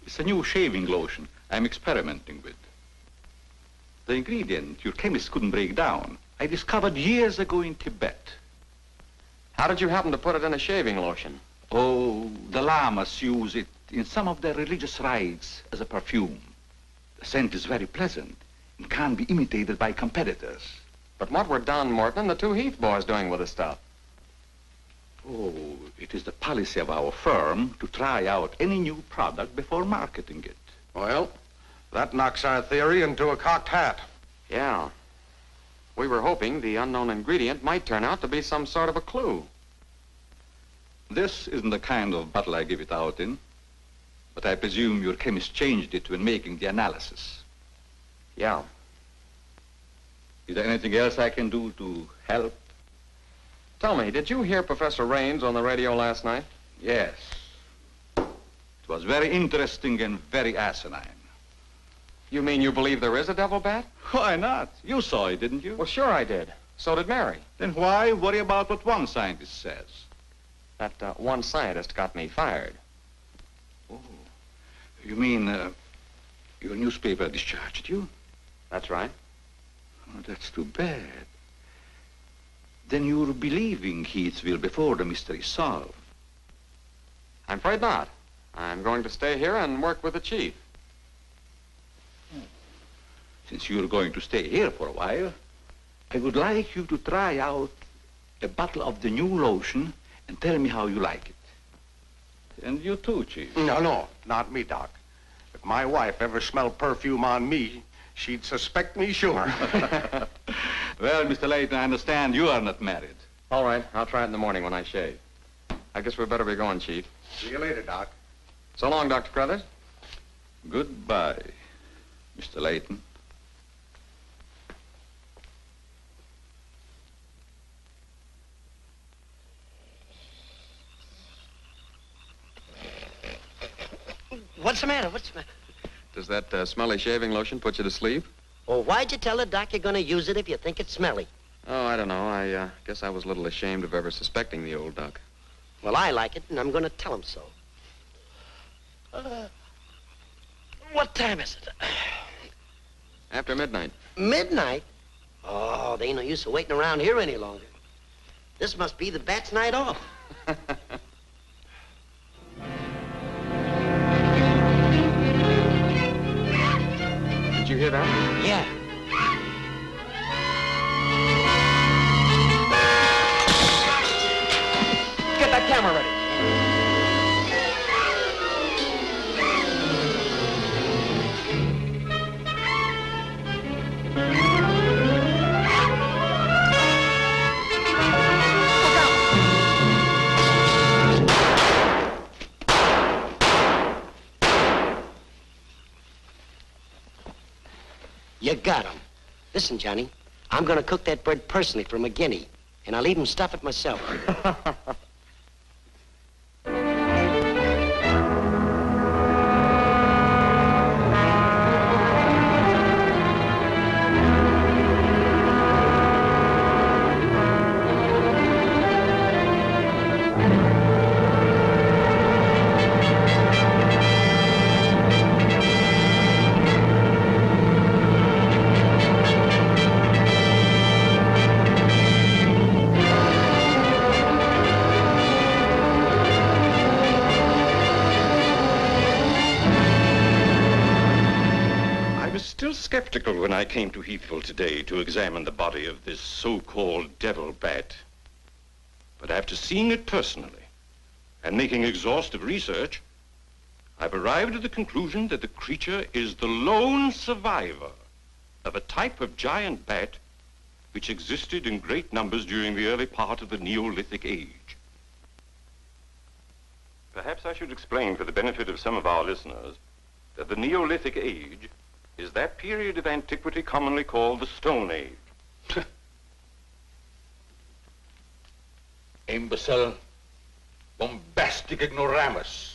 It's a new shaving lotion I'm experimenting with. The ingredient your chemist couldn't break down, I discovered years ago in Tibet. How did you happen to put it in a shaving lotion? Oh, the lamas use it in some of their religious rites as a perfume. The scent is very pleasant and can't be imitated by competitors. But what were Don Morton and the two Heath boys doing with the stuff? Oh, it is the policy of our firm to try out any new product before marketing it. Well, that knocks our theory into a cocked hat. Yeah. We were hoping the unknown ingredient might turn out to be some sort of a clue. This isn't the kind of bottle I give it out in, but I presume your chemist changed it when making the analysis. Yeah. Is there anything else I can do to help? Tell me, did you hear Professor Raines on the radio last night? Yes. It was very interesting and very asinine. You mean you believe there is a devil bat? Why not? You saw it, didn't you? Well, sure I did. So did Mary. Then why worry about what one scientist says? That one scientist got me fired. You mean your newspaper discharged you? That's right. Oh, that's too bad. Then you'll be leaving Heathville before the mystery is solved. I'm afraid not. I'm going to stay here and work with the chief. Since you're going to stay here for a while, I would like you to try out a bottle of the new lotion and tell me how you like it. And you too, Chief. No, not me, Doc. If my wife ever smelled perfume on me, she'd suspect me sure. Well, Mr. Layton, I understand you are not married. All right, I'll try it in the morning when I shave. I guess we better be going, Chief. See you later, Doc. So long, Dr. Crothers. Goodbye, Mr. Layton. What's the matter? What's the matter? Does that smelly shaving lotion put you to sleep? Well, why'd you tell the doc you're gonna use it if you think it's smelly? Oh, I don't know. I guess I was a little ashamed of ever suspecting the old duck. Well, I like it, and I'm gonna tell him so. What time is it? After midnight. Midnight? Oh, they ain't no use of waiting around here any longer. This must be the bat's night off. Did you hear that? Yeah. Get that camera ready. You got him. Listen, Johnny, I'm gonna cook that bird personally for McGinney, and I'll even stuff it myself. Skeptical when I came to Heathville today to examine the body of this so-called devil bat. But after seeing it personally and making exhaustive research, I've arrived at the conclusion that the creature is the lone survivor of a type of giant bat which existed in great numbers during the early part of the Neolithic age. Perhaps I should explain for the benefit of some of our listeners that the Neolithic age is that period of antiquity commonly called the Stone Age. Imbecile, bombastic ignoramus.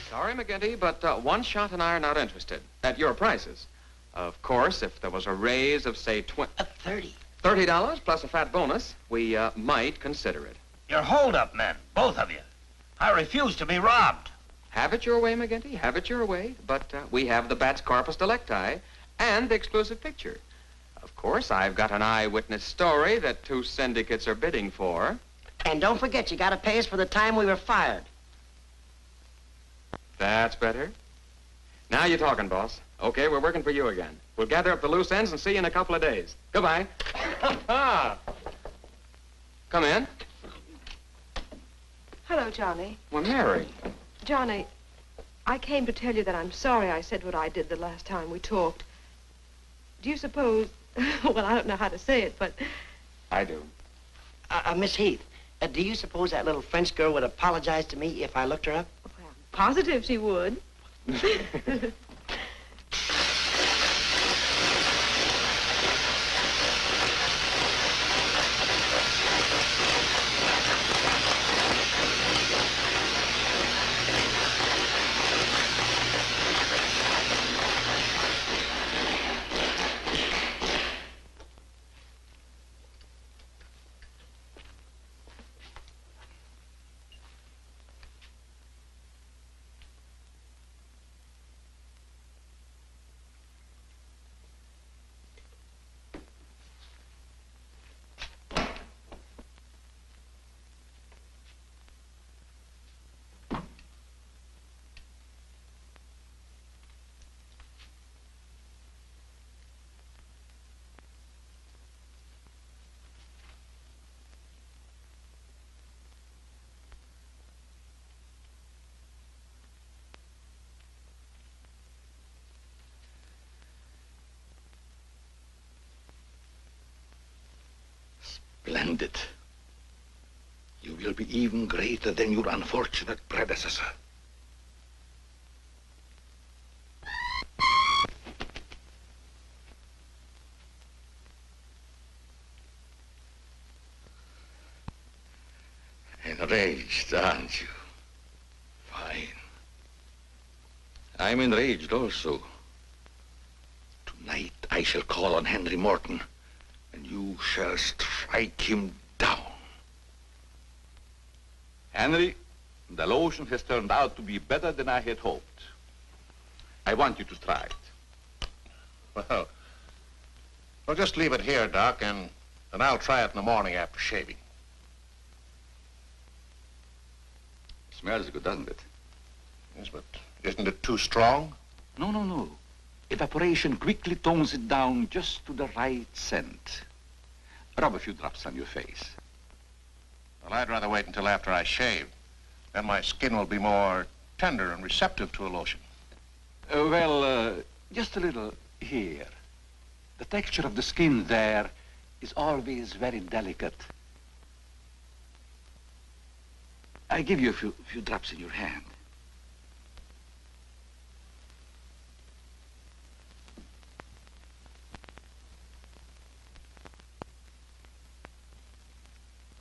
Sorry, McGinty, but One Shot and I are not interested. At your prices. Of course, if there was a raise of, say, $30 plus a fat bonus, we might consider it. You're hold-up men, both of you. I refuse to be robbed. Have it your way, McGinty, have it your way. But we have the bat's corpus delicti and the exclusive picture. Of course, I've got an eyewitness story that 2 syndicates are bidding for. And don't forget, you gotta pay us for the time we were fired. That's better. Now you're talking, boss. Okay, we're working for you again. We'll gather up the loose ends and see you in a couple of days. Goodbye. Come in. Hello, Johnny. Well, Mary. Johnny, I came to tell you that I'm sorry I said what I did the last time we talked. Do you suppose... well, I don't know how to say it, but... I do. Miss Heath, do you suppose that little French girl would apologize to me if I looked her up? Well, positive she would. Splendid. You will be even greater than your unfortunate predecessor. Enraged, aren't you? Fine. I'm enraged also. Tonight I shall call on Henry Morton, and you shall strike him down. Henry, the lotion has turned out to be better than I had hoped. I want you to try it. Well, just leave it here, Doc, and I'll try it in the morning after shaving. Smells good, doesn't it? Yes, but isn't it too strong? No. Evaporation quickly tones it down just to the right scent. Rub a few drops on your face. Well, I'd rather wait until after I shave. Then my skin will be more tender and receptive to a lotion. Just a little here. The texture of the skin there is always very delicate. I give you a few drops in your hand.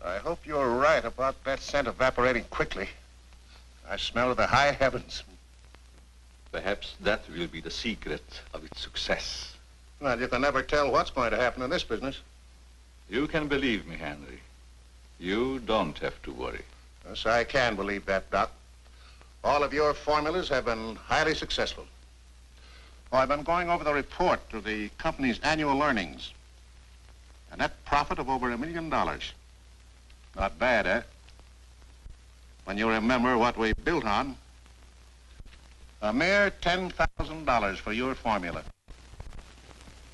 I hope you're right about that scent evaporating quickly. I smell the high heavens. Perhaps that will be the secret of its success. Well, you can never tell what's going to happen in this business. You can believe me, Henry. You don't have to worry. Yes, I can believe that, Doc. All of your formulas have been highly successful. Oh, I've been going over the report of the company's annual earnings. A net profit of over $1 million. Not bad, eh? When you remember what we built on. A mere $10,000 for your formula.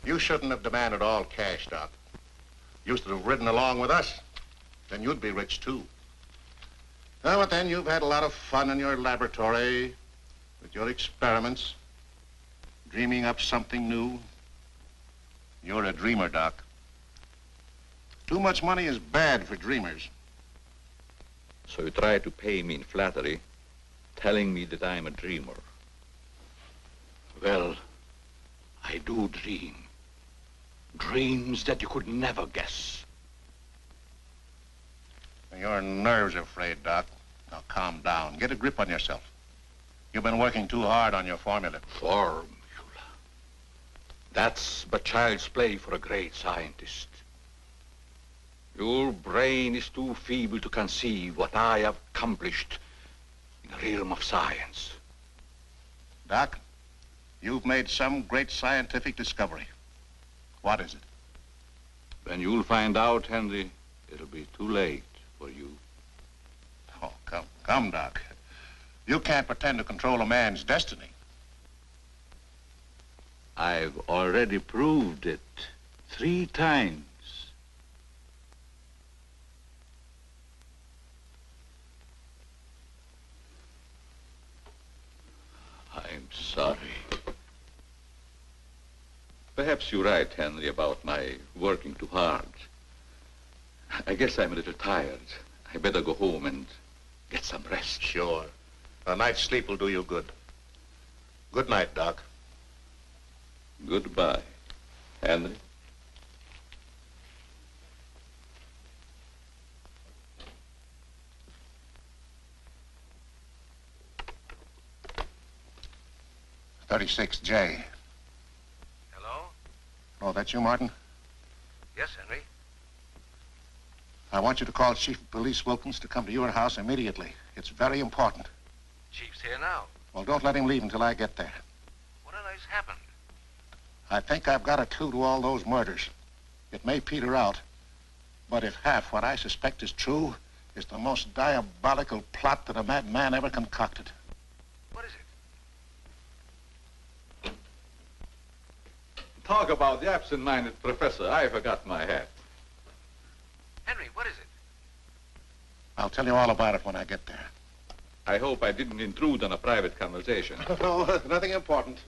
You shouldn't have demanded all cash, Doc. You should have ridden along with us. Then you'd be rich, too. Oh, but then you've had a lot of fun in your laboratory with your experiments, dreaming up something new. You're a dreamer, Doc. Too much money is bad for dreamers. So you try to pay me in flattery, telling me that I'm a dreamer. Well, I do dream. Dreams that you could never guess. Your nerves are frayed, Doc. Now calm down. Get a grip on yourself. You've been working too hard on your formula. Formula. That's but child's play for a great scientist. Your brain is too feeble to conceive what I have accomplished in the realm of science. Doc, you've made some great scientific discovery. What is it? When you'll find out, Henry, it'll be too late for you. Oh, come, Doc. You can't pretend to control a man's destiny. I've already proved it 3 times. Sorry. Perhaps you're right, Henry, about my working too hard. I guess I'm a little tired. I better go home and get some rest. Sure. A night's sleep will do you good. Good night, Doc. Goodbye, Henry. .36J. Hello? Oh, that's you, Martin? Yes, Henry. I want you to call Chief of Police Wilkins to come to your house immediately. It's very important. Chief's here now. Well, don't let him leave until I get there. What on earth's happened? I think I've got a clue to all those murders. It may peter out, but if half what I suspect is true, it's the most diabolical plot that a madman ever concocted. What is it? Talk about the absent-minded professor. I forgot my hat. Henry, what is it? I'll tell you all about it when I get there. I hope I didn't intrude on a private conversation. No, nothing important.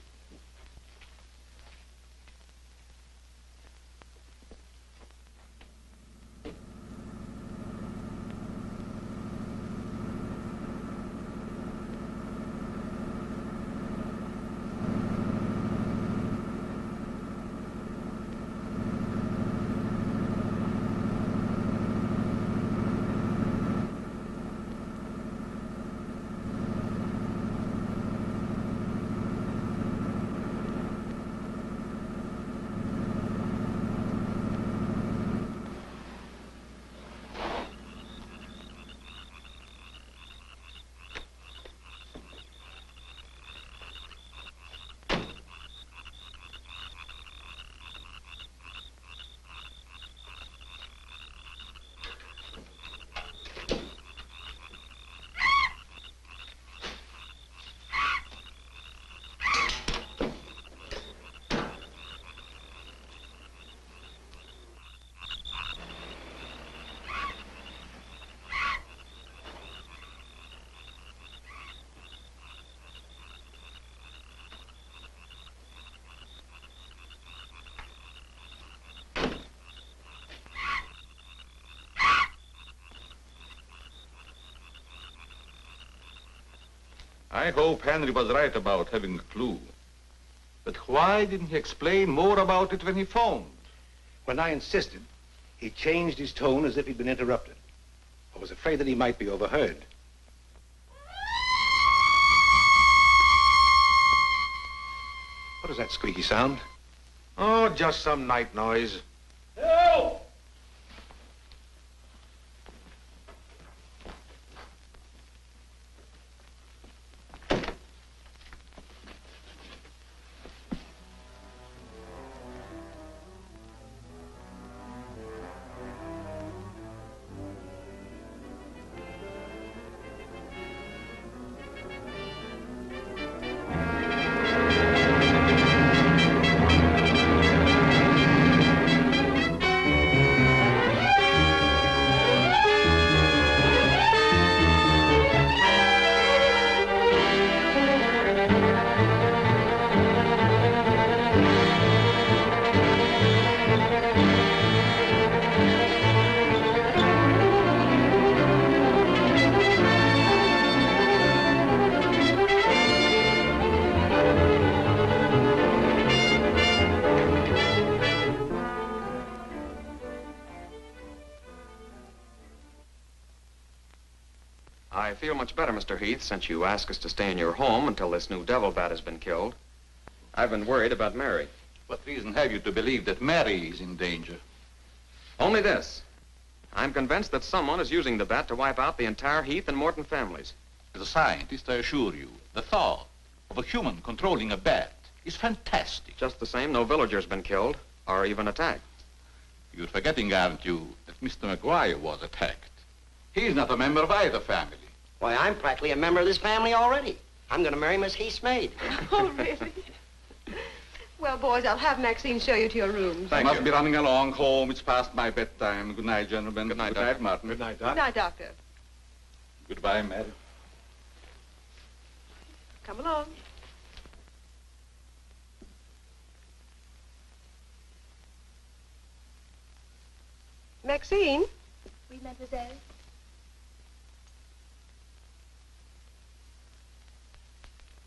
I hope Henry was right about having a clue. But why didn't he explain more about it when he phoned? When I insisted, he changed his tone as if he'd been interrupted. I was afraid that he might be overheard. What is that squeaky sound? Oh, just some night noise. Help! I feel much better, Mr. Heath, since you asked us to stay in your home until this new devil bat has been killed. I've been worried about Mary. What reason have you to believe that Mary is in danger? Only this. I'm convinced that someone is using the bat to wipe out the entire Heath and Morton families. As a scientist, I assure you, the thought of a human controlling a bat is fantastic. Just the same, no villager's been killed or even attacked. You're forgetting, aren't you, that Mr. McGuire was attacked. He's not a member of either family. Why, I'm practically a member of this family already. I'm going to marry Miss Heath's maid. Oh, really? Well, boys, I'll have Maxine show you to your rooms. I must be running along home. It's past my bedtime. Good night, gentlemen. Good night, Good night, Martin. Good night, Good Doc. night, Doctor. Goodbye, Mary. Come along. Maxine? Oui, mademoiselle.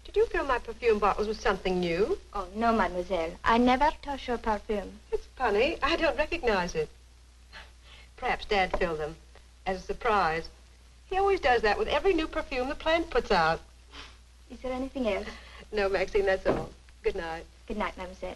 Did you fill my perfume bottles with something new? Oh, no, mademoiselle. I never touch your perfume. It's funny. I don't recognize it. Perhaps Dad filled them as a surprise. He always does that with every new perfume the plant puts out. Is there anything else? No, Maxine, that's all. Good night. Good night, mademoiselle.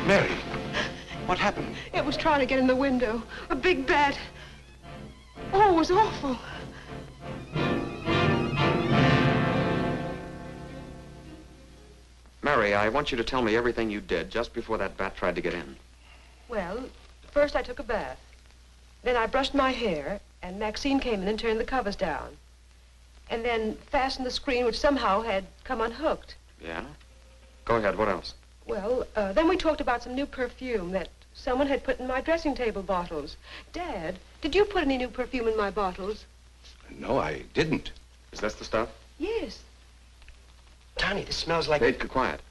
Mary, what happened? It was trying to get in the window. A big bat. Oh, it was awful. Mary, I want you to tell me everything you did just before that bat tried to get in. Well, first I took a bath. Then I brushed my hair, and Maxine came in and turned the covers down. And then fastened the screen, which somehow had come unhooked. Yeah? Go ahead, what else? Well, then we talked about some new perfume that someone had put in my dressing table bottles. Dad, did you put any new perfume in my bottles? No, I didn't. Is this the stuff? Yes. Tony, this smells like... Hey, quiet.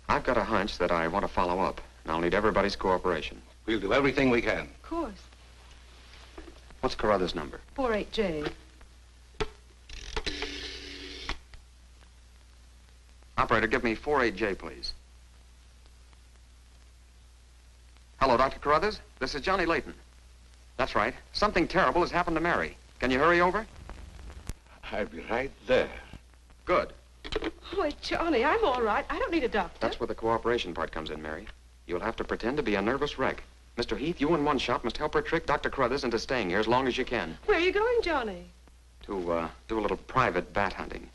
I've got a hunch that I want to follow up, and I'll need everybody's cooperation. We'll do everything we can. Of course. What's Carruthers' number? 48J. Operator, give me 48J, please. Hello, Dr. Carruthers. This is Johnny Layton. That's right. Something terrible has happened to Mary. Can you hurry over? I'll be right there. Good. Oh, Johnny, I'm all right. I don't need a doctor. That's where the cooperation part comes in, Mary. You'll have to pretend to be a nervous wreck. Mr. Heath, you and one shot must help her trick Dr. Carruthers into staying here as long as you can. Where are you going, Johnny? To, do a little private bat hunting.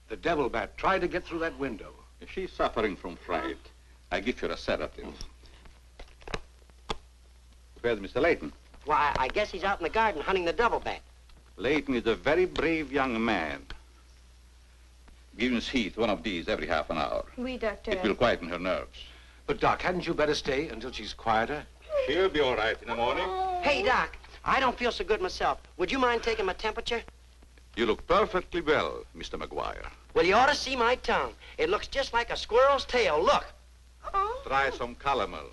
The devil bat tried to get through that window. She's suffering from fright. I give her a sedative. Where's Mr. Layton? Why, I guess he's out in the garden hunting the double bat. Layton is a very brave young man. Give Miss Heath one of these every half an hour. Oui, doctor. It will quieten her nerves. But, Doc, hadn't you better stay until she's quieter? She'll be all right in the morning. Hey, Doc, I don't feel so good myself. Would you mind taking my temperature? You look perfectly well, Mr. McGuire. Well, you ought to see my tongue. It looks just like a squirrel's tail. Look. Try some calomel.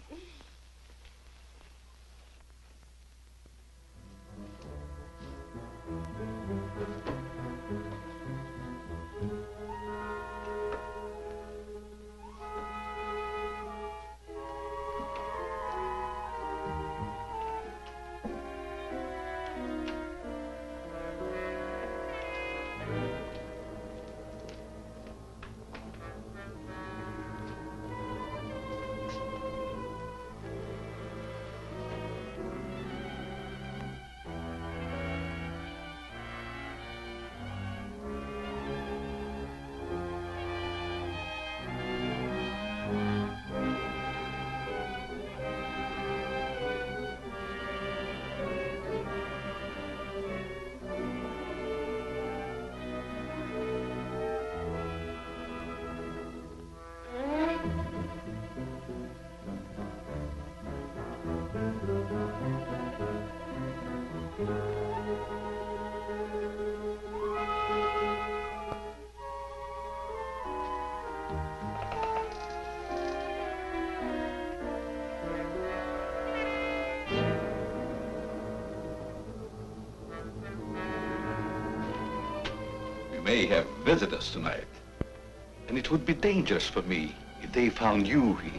may have visitors tonight. And it would be dangerous for me if they found you here.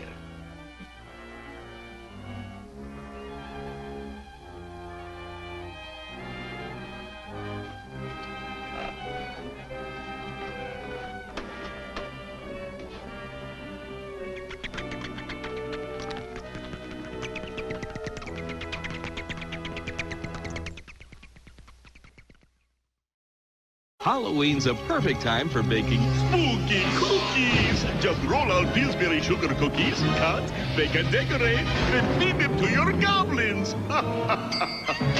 Halloween's a perfect time for baking spooky cookies. Just roll out Pillsbury sugar cookies, cut, bake and decorate, and feed them to your goblins.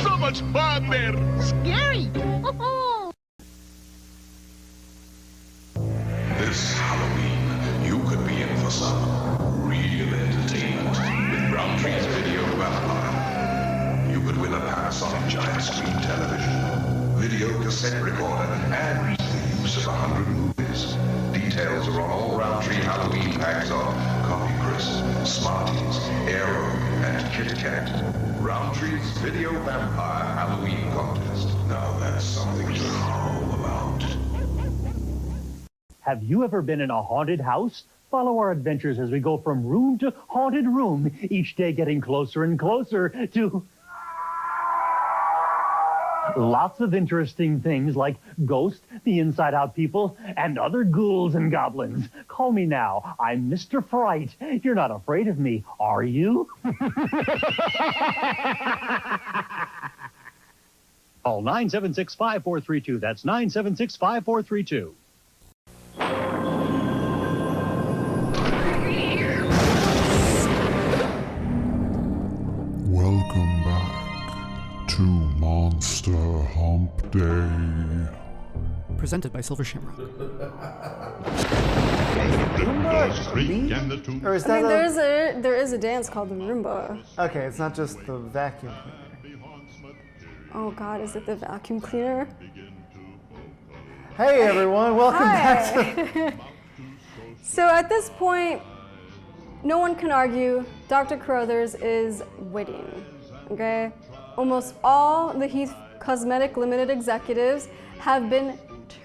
So much fun there. Scary. This Halloween, you could be in for some real entertainment with Roundtree's Video Vampire. You could win a pass on a giant screen television, video cassette recorder, and the use of 100 movies. Details are on all Roundtree Halloween packs of Coffee Crisp, Smarties, Aero, and Kit Kat. Roundtree's Video Vampire Halloween Contest. Now that's something to howl about. Have you ever been in a haunted house? Follow our adventures as we go from room to haunted room, each day getting closer and closer to lots of interesting things like ghosts, the inside-out people, and other ghouls and goblins. Call me now. I'm Mr. Fright. You're not afraid of me, are you? Call 976-5432. That's 976-5432. Welcome back to Monster Hump Day. Presented by Silver Shamrock. Or is that there is a dance called the Roomba. Okay, it's not just the vacuum cleaner. Oh God, is it the vacuum cleaner? Hey everyone, welcome back to... So at this point, no one can argue Dr. Carruthers is winning, okay? Almost all the Heath Cosmetic Limited executives have been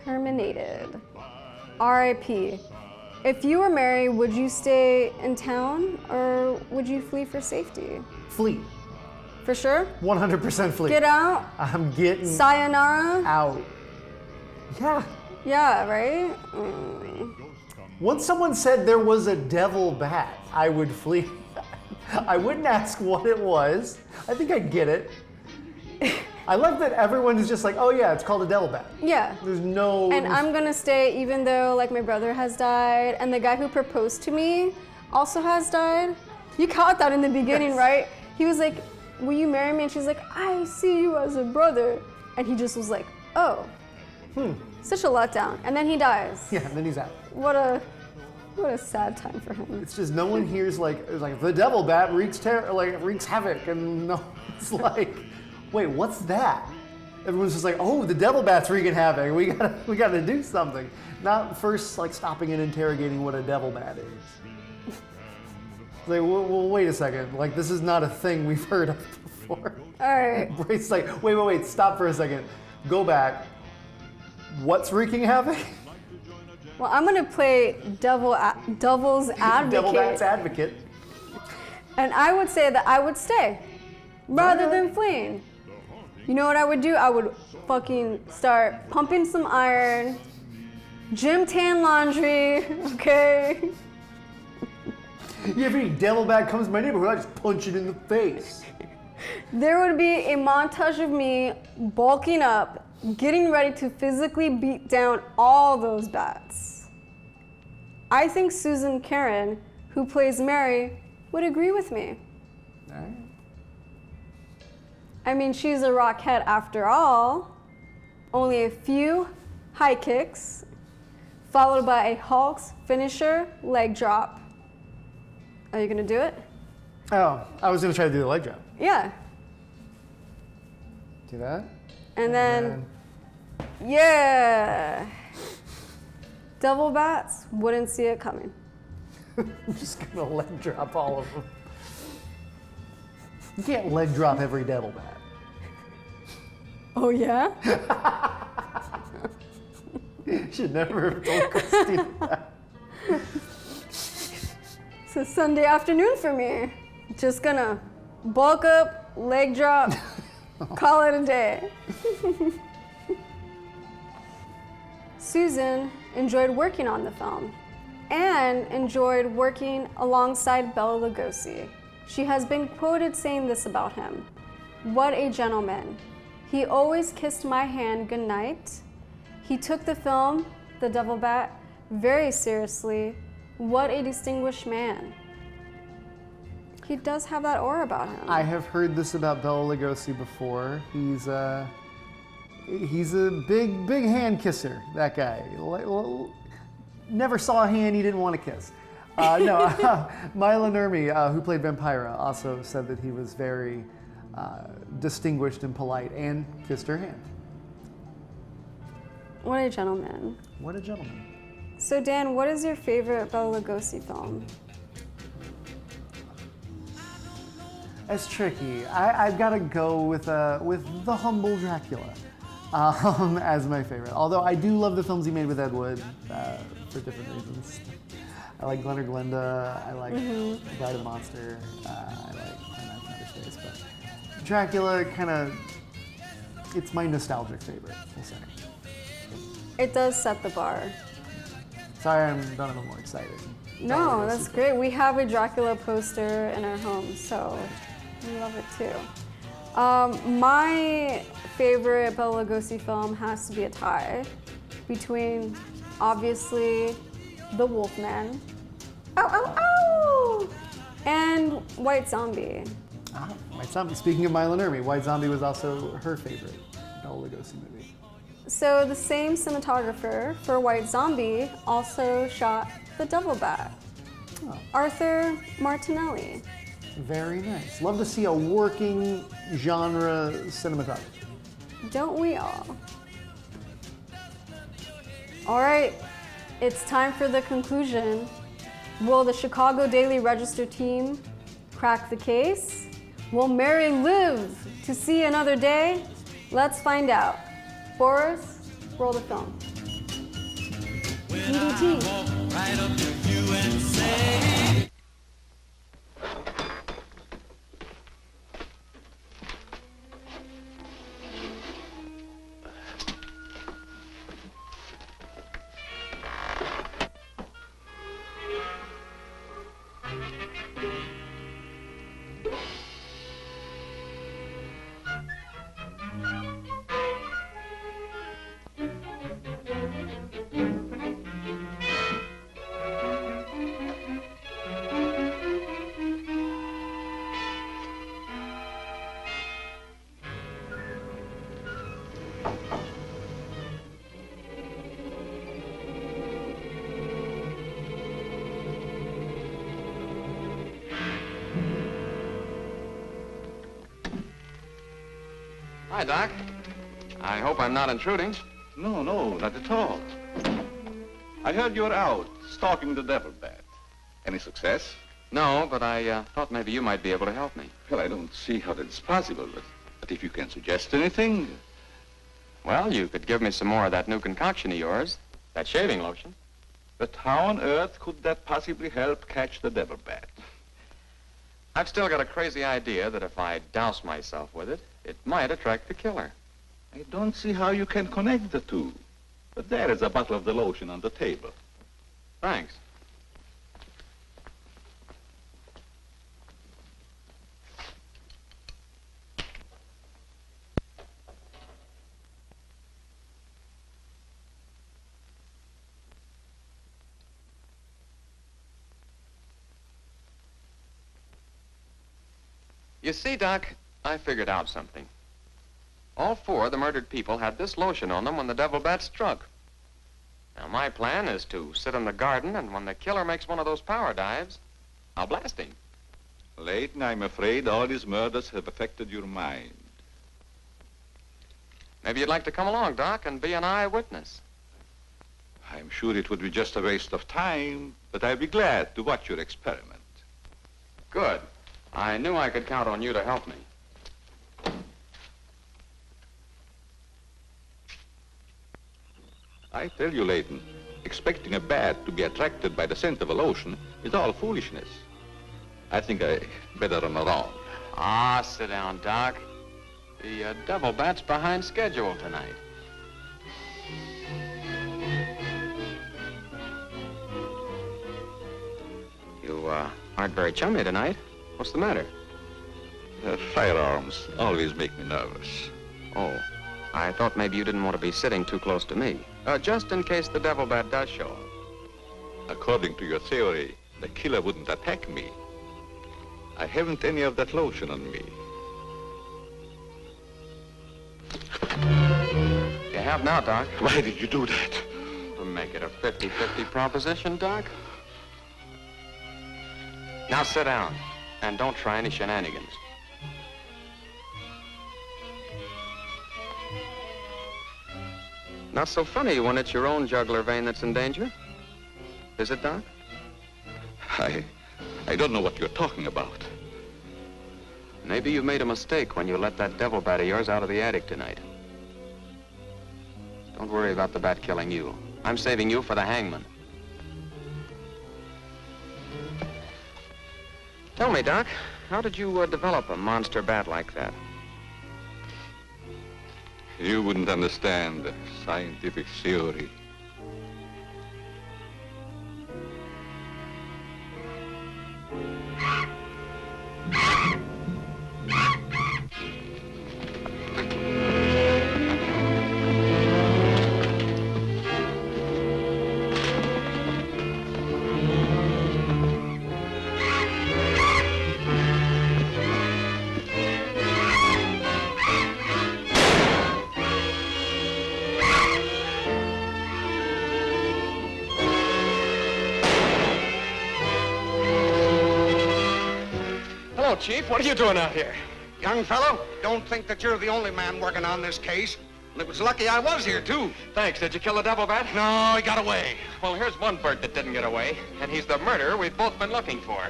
terminated. RIP. If you were Mary, would you stay in town or would you flee for safety? Flee. For sure? 100% flee. Get out? I'm getting... Sayonara? Out. Yeah. Yeah, right? Once someone said there was a devil bat, I would flee. I wouldn't ask what it was. I think I get it. I love that everyone is just like, oh yeah, it's called a devil bat. Yeah. There's no... And I'm gonna stay even though like my brother has died and the guy who proposed to me also has died. You caught that in the beginning, yes. Right? He was like, will you marry me? And she's like, I see you as a brother. And he just was like, oh. Such a letdown. And then he dies. Yeah, and then he's out. What a sad time for him. It's just no one hears like the devil bat wreaks havoc, and no, it's like, wait, what's that? Everyone's just like, oh, the devil bat's wreaking havoc. We gotta do something. Not first like stopping and interrogating what a devil bat is. Like, well, wait a second. Like, this is not a thing we've heard of before. All right. It's like, wait, stop for a second. Go back. What's wreaking havoc? Well, I'm gonna play devil's advocate. Devil bat's advocate. And I would say that I would stay rather than fleeing. You know what I would do? I would fucking start pumping some iron, gym tan laundry, okay? Yeah, if any devil bat comes to my neighborhood, I just punch it in the face. There would be a montage of me bulking up, getting ready to physically beat down all those bats. I think Susan Karen, who plays Mary, would agree with me. All right. I mean, she's a rockhead after all. Only a few high kicks, followed by a Hulk's finisher leg drop. Are you gonna do it? Oh, I was gonna try to do the leg drop. Yeah. Do that. And then, yeah. Devil bats wouldn't see it coming. I'm just gonna leg drop all of them. You can't leg drop every devil bat. Oh yeah? Should never have told Christina that. It's a Sunday afternoon for me. Just gonna bulk up, leg drop, call it a day. Susan enjoyed working on the film and enjoyed working alongside Bela Lugosi. She has been quoted saying this about him: "What a gentleman. He always kissed my hand goodnight. He took the film, The Devil Bat, very seriously. What a distinguished man." He does have that aura about him. I have heard this about Bela Lugosi before. He's a big hand kisser, that guy. Never saw a hand he didn't want to kiss. Mila Nurmi, who played Vampira, also said that he was very distinguished and polite and kissed her hand. What a gentleman. What a gentleman. So Dan, what is your favorite Bela Lugosi film? That's tricky. I've got to go with The Humble Dracula as my favorite. Although I do love the films he made with Ed Wood for different reasons. I like Glen or Glenda. I like Bride of Monster. I like Nightmare from Outer Space. But Dracula it's my nostalgic favorite, we'll say. It does set the bar. Sorry, I'm not a little more excited. No, that's great. We have a Dracula poster in our home, so we love it too. My favorite Bela Lugosi film has to be a tie between, obviously, The Wolfman, and White Zombie. White Zombie. Speaking of Mila Nurmi, White Zombie was also her favorite Bela Lugosi movie. So the same cinematographer for White Zombie also shot The Devil Bat. Arthur Martinelli. Very nice. Love to see a working genre cinematography. Don't we all? All right, it's time for the conclusion. Will the Chicago Daily Register team crack the case? Will Mary live to see another day? Let's find out. Boris, roll the film. DDT. Right up to you and say, Hi, Doc. I hope I'm not intruding. No, not at all. I heard you were out stalking the devil bat. Any success? No, but I thought maybe you might be able to help me. Well, I don't see how that's possible, but if you can suggest anything... Well, you could give me some more of that new concoction of yours, that shaving lotion. But how on earth could that possibly help catch the devil bat? I've still got a crazy idea that if I douse myself with it, it might attract the killer. I don't see how you can connect the two. But there is a bottle of the lotion on the table. Thanks. You see, Doc, I figured out something. All four of the murdered people had this lotion on them when the devil bat struck. Now, my plan is to sit in the garden, and when the killer makes one of those power dives, I'll blast him. Leighton, I'm afraid all these murders have affected your mind. Maybe you'd like to come along, Doc, and be an eyewitness. I'm sure it would be just a waste of time, but I'd be glad to watch your experiment. Good. I knew I could count on you to help me. I tell you, Leighton, expecting a bat to be attracted by the scent of a lotion is all foolishness. I think I better run around. Ah, sit down, Doc. The Devil Bat's behind schedule tonight. You aren't very chummy tonight. What's the matter? Firearms always make me nervous. Oh, I thought maybe you didn't want to be sitting too close to me. Just in case the Devil Bat does show up. According to your theory, the killer wouldn't attack me. I haven't any of that lotion on me. You have now, Doc. Why did you do that? To make it a 50-50 proposition, Doc. Now sit down, and don't try any shenanigans. Not so funny when it's your own jugular vein that's in danger. Is it, Doc? I don't know what you're talking about. Maybe you made a mistake when you let that devil bat of yours out of the attic tonight. Don't worry about the bat killing you. I'm saving you for the hangman. Tell me, Doc, how did you develop a monster bat like that? You wouldn't understand the scientific theory. Chief, what are you doing out here? Young fellow, don't think that you're the only man working on this case. And it was lucky I was here, too. Thanks. Did you kill the devil bat? No, he got away. Well, here's one bird that didn't get away, and he's the murderer we've both been looking for.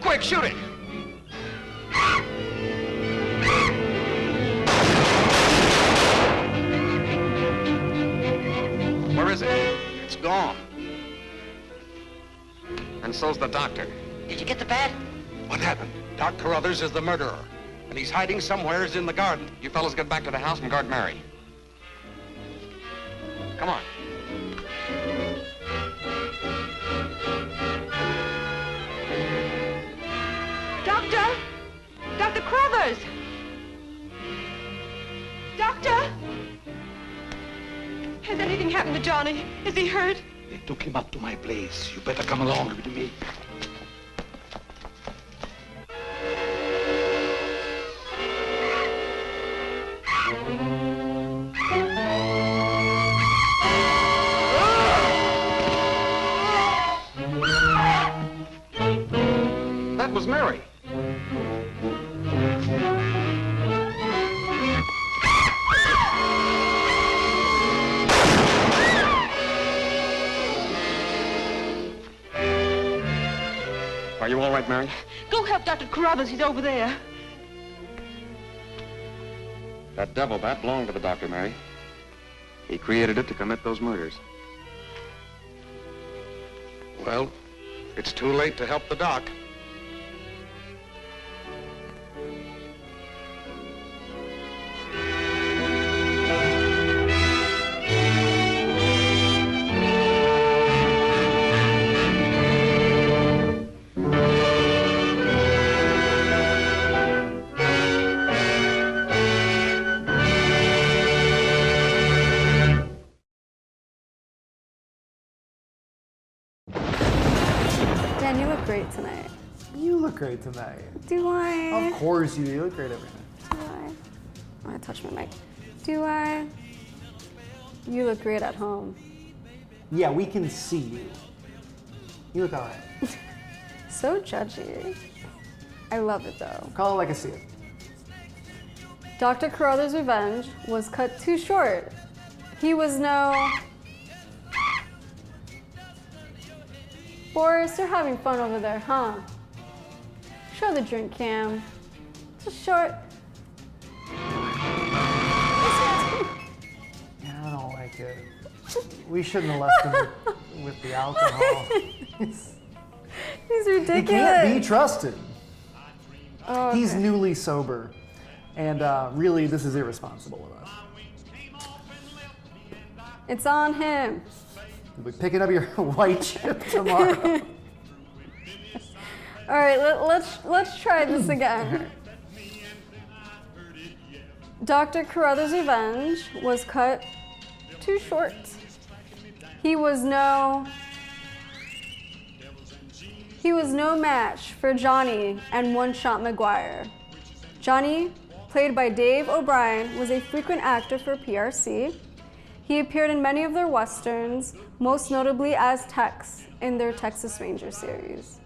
Quick, shoot it! Where is it? It's gone. And so's the doctor. Did you get the bat? What happened? Doc Carruthers is the murderer, and he's hiding somewheres in the garden. You fellas get back to the house and guard Mary. Come on. Doctor! Dr. Carruthers! Doctor! Has anything happened to Johnny? Is he hurt? They took him up to my place. You better come along with me. That was Mary. Are you all right, Mary? Go help Dr. Carruthers. He's over there. That devil bat belonged to the doctor, Mary. He created it to commit those murders. Well, it's too late to help the doc. Dan, you look great tonight. You look great tonight. Do I? Of course you do. You look great every night. Do I? I want to touch my mic. Do I? You look great at home. Yeah, we can see you. You look all right. So judgy. I love it though. Call it like I see it. Dr. Carruthers' revenge was cut too short. He was no... Boris, you're having fun over there, huh? Show the drink cam. Just short. Yeah, I don't like kid. We shouldn't have left him with the alcohol. He's ridiculous. He can't be trusted. Oh, okay. He's newly sober. And really, this is irresponsible of us. It's on him. You'll be picking up your white chip tomorrow. All right, let's try this again. Dr. Carruthers' Revenge was cut too short. He was no match for Johnny and One Shot McGuire. Johnny, played by Dave O'Brien, was a frequent actor for PRC. He appeared in many of their westerns, most notably as Tex in their Texas Ranger series.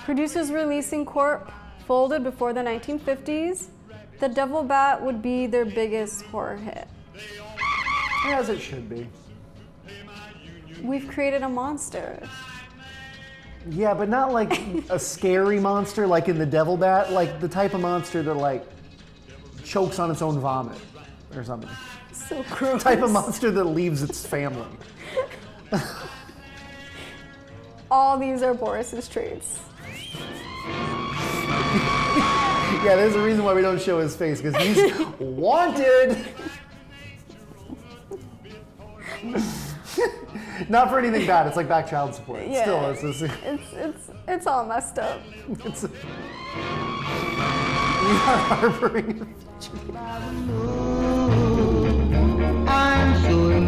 Producers releasing Corp folded before the 1950s. The Devil Bat would be their biggest horror hit. As it should be. We've created a monster. Yeah, but not like a scary monster like in the Devil Bat, like the type of monster that like chokes on its own vomit or something. So gross. Type of monster that leaves its family. All these are Boris's traits. Yeah, there's a reason why we don't show his face, because he's wanted. Not for anything bad. It's like back child support. Yeah. Still, It's all messed up. It's harboring. I'm sure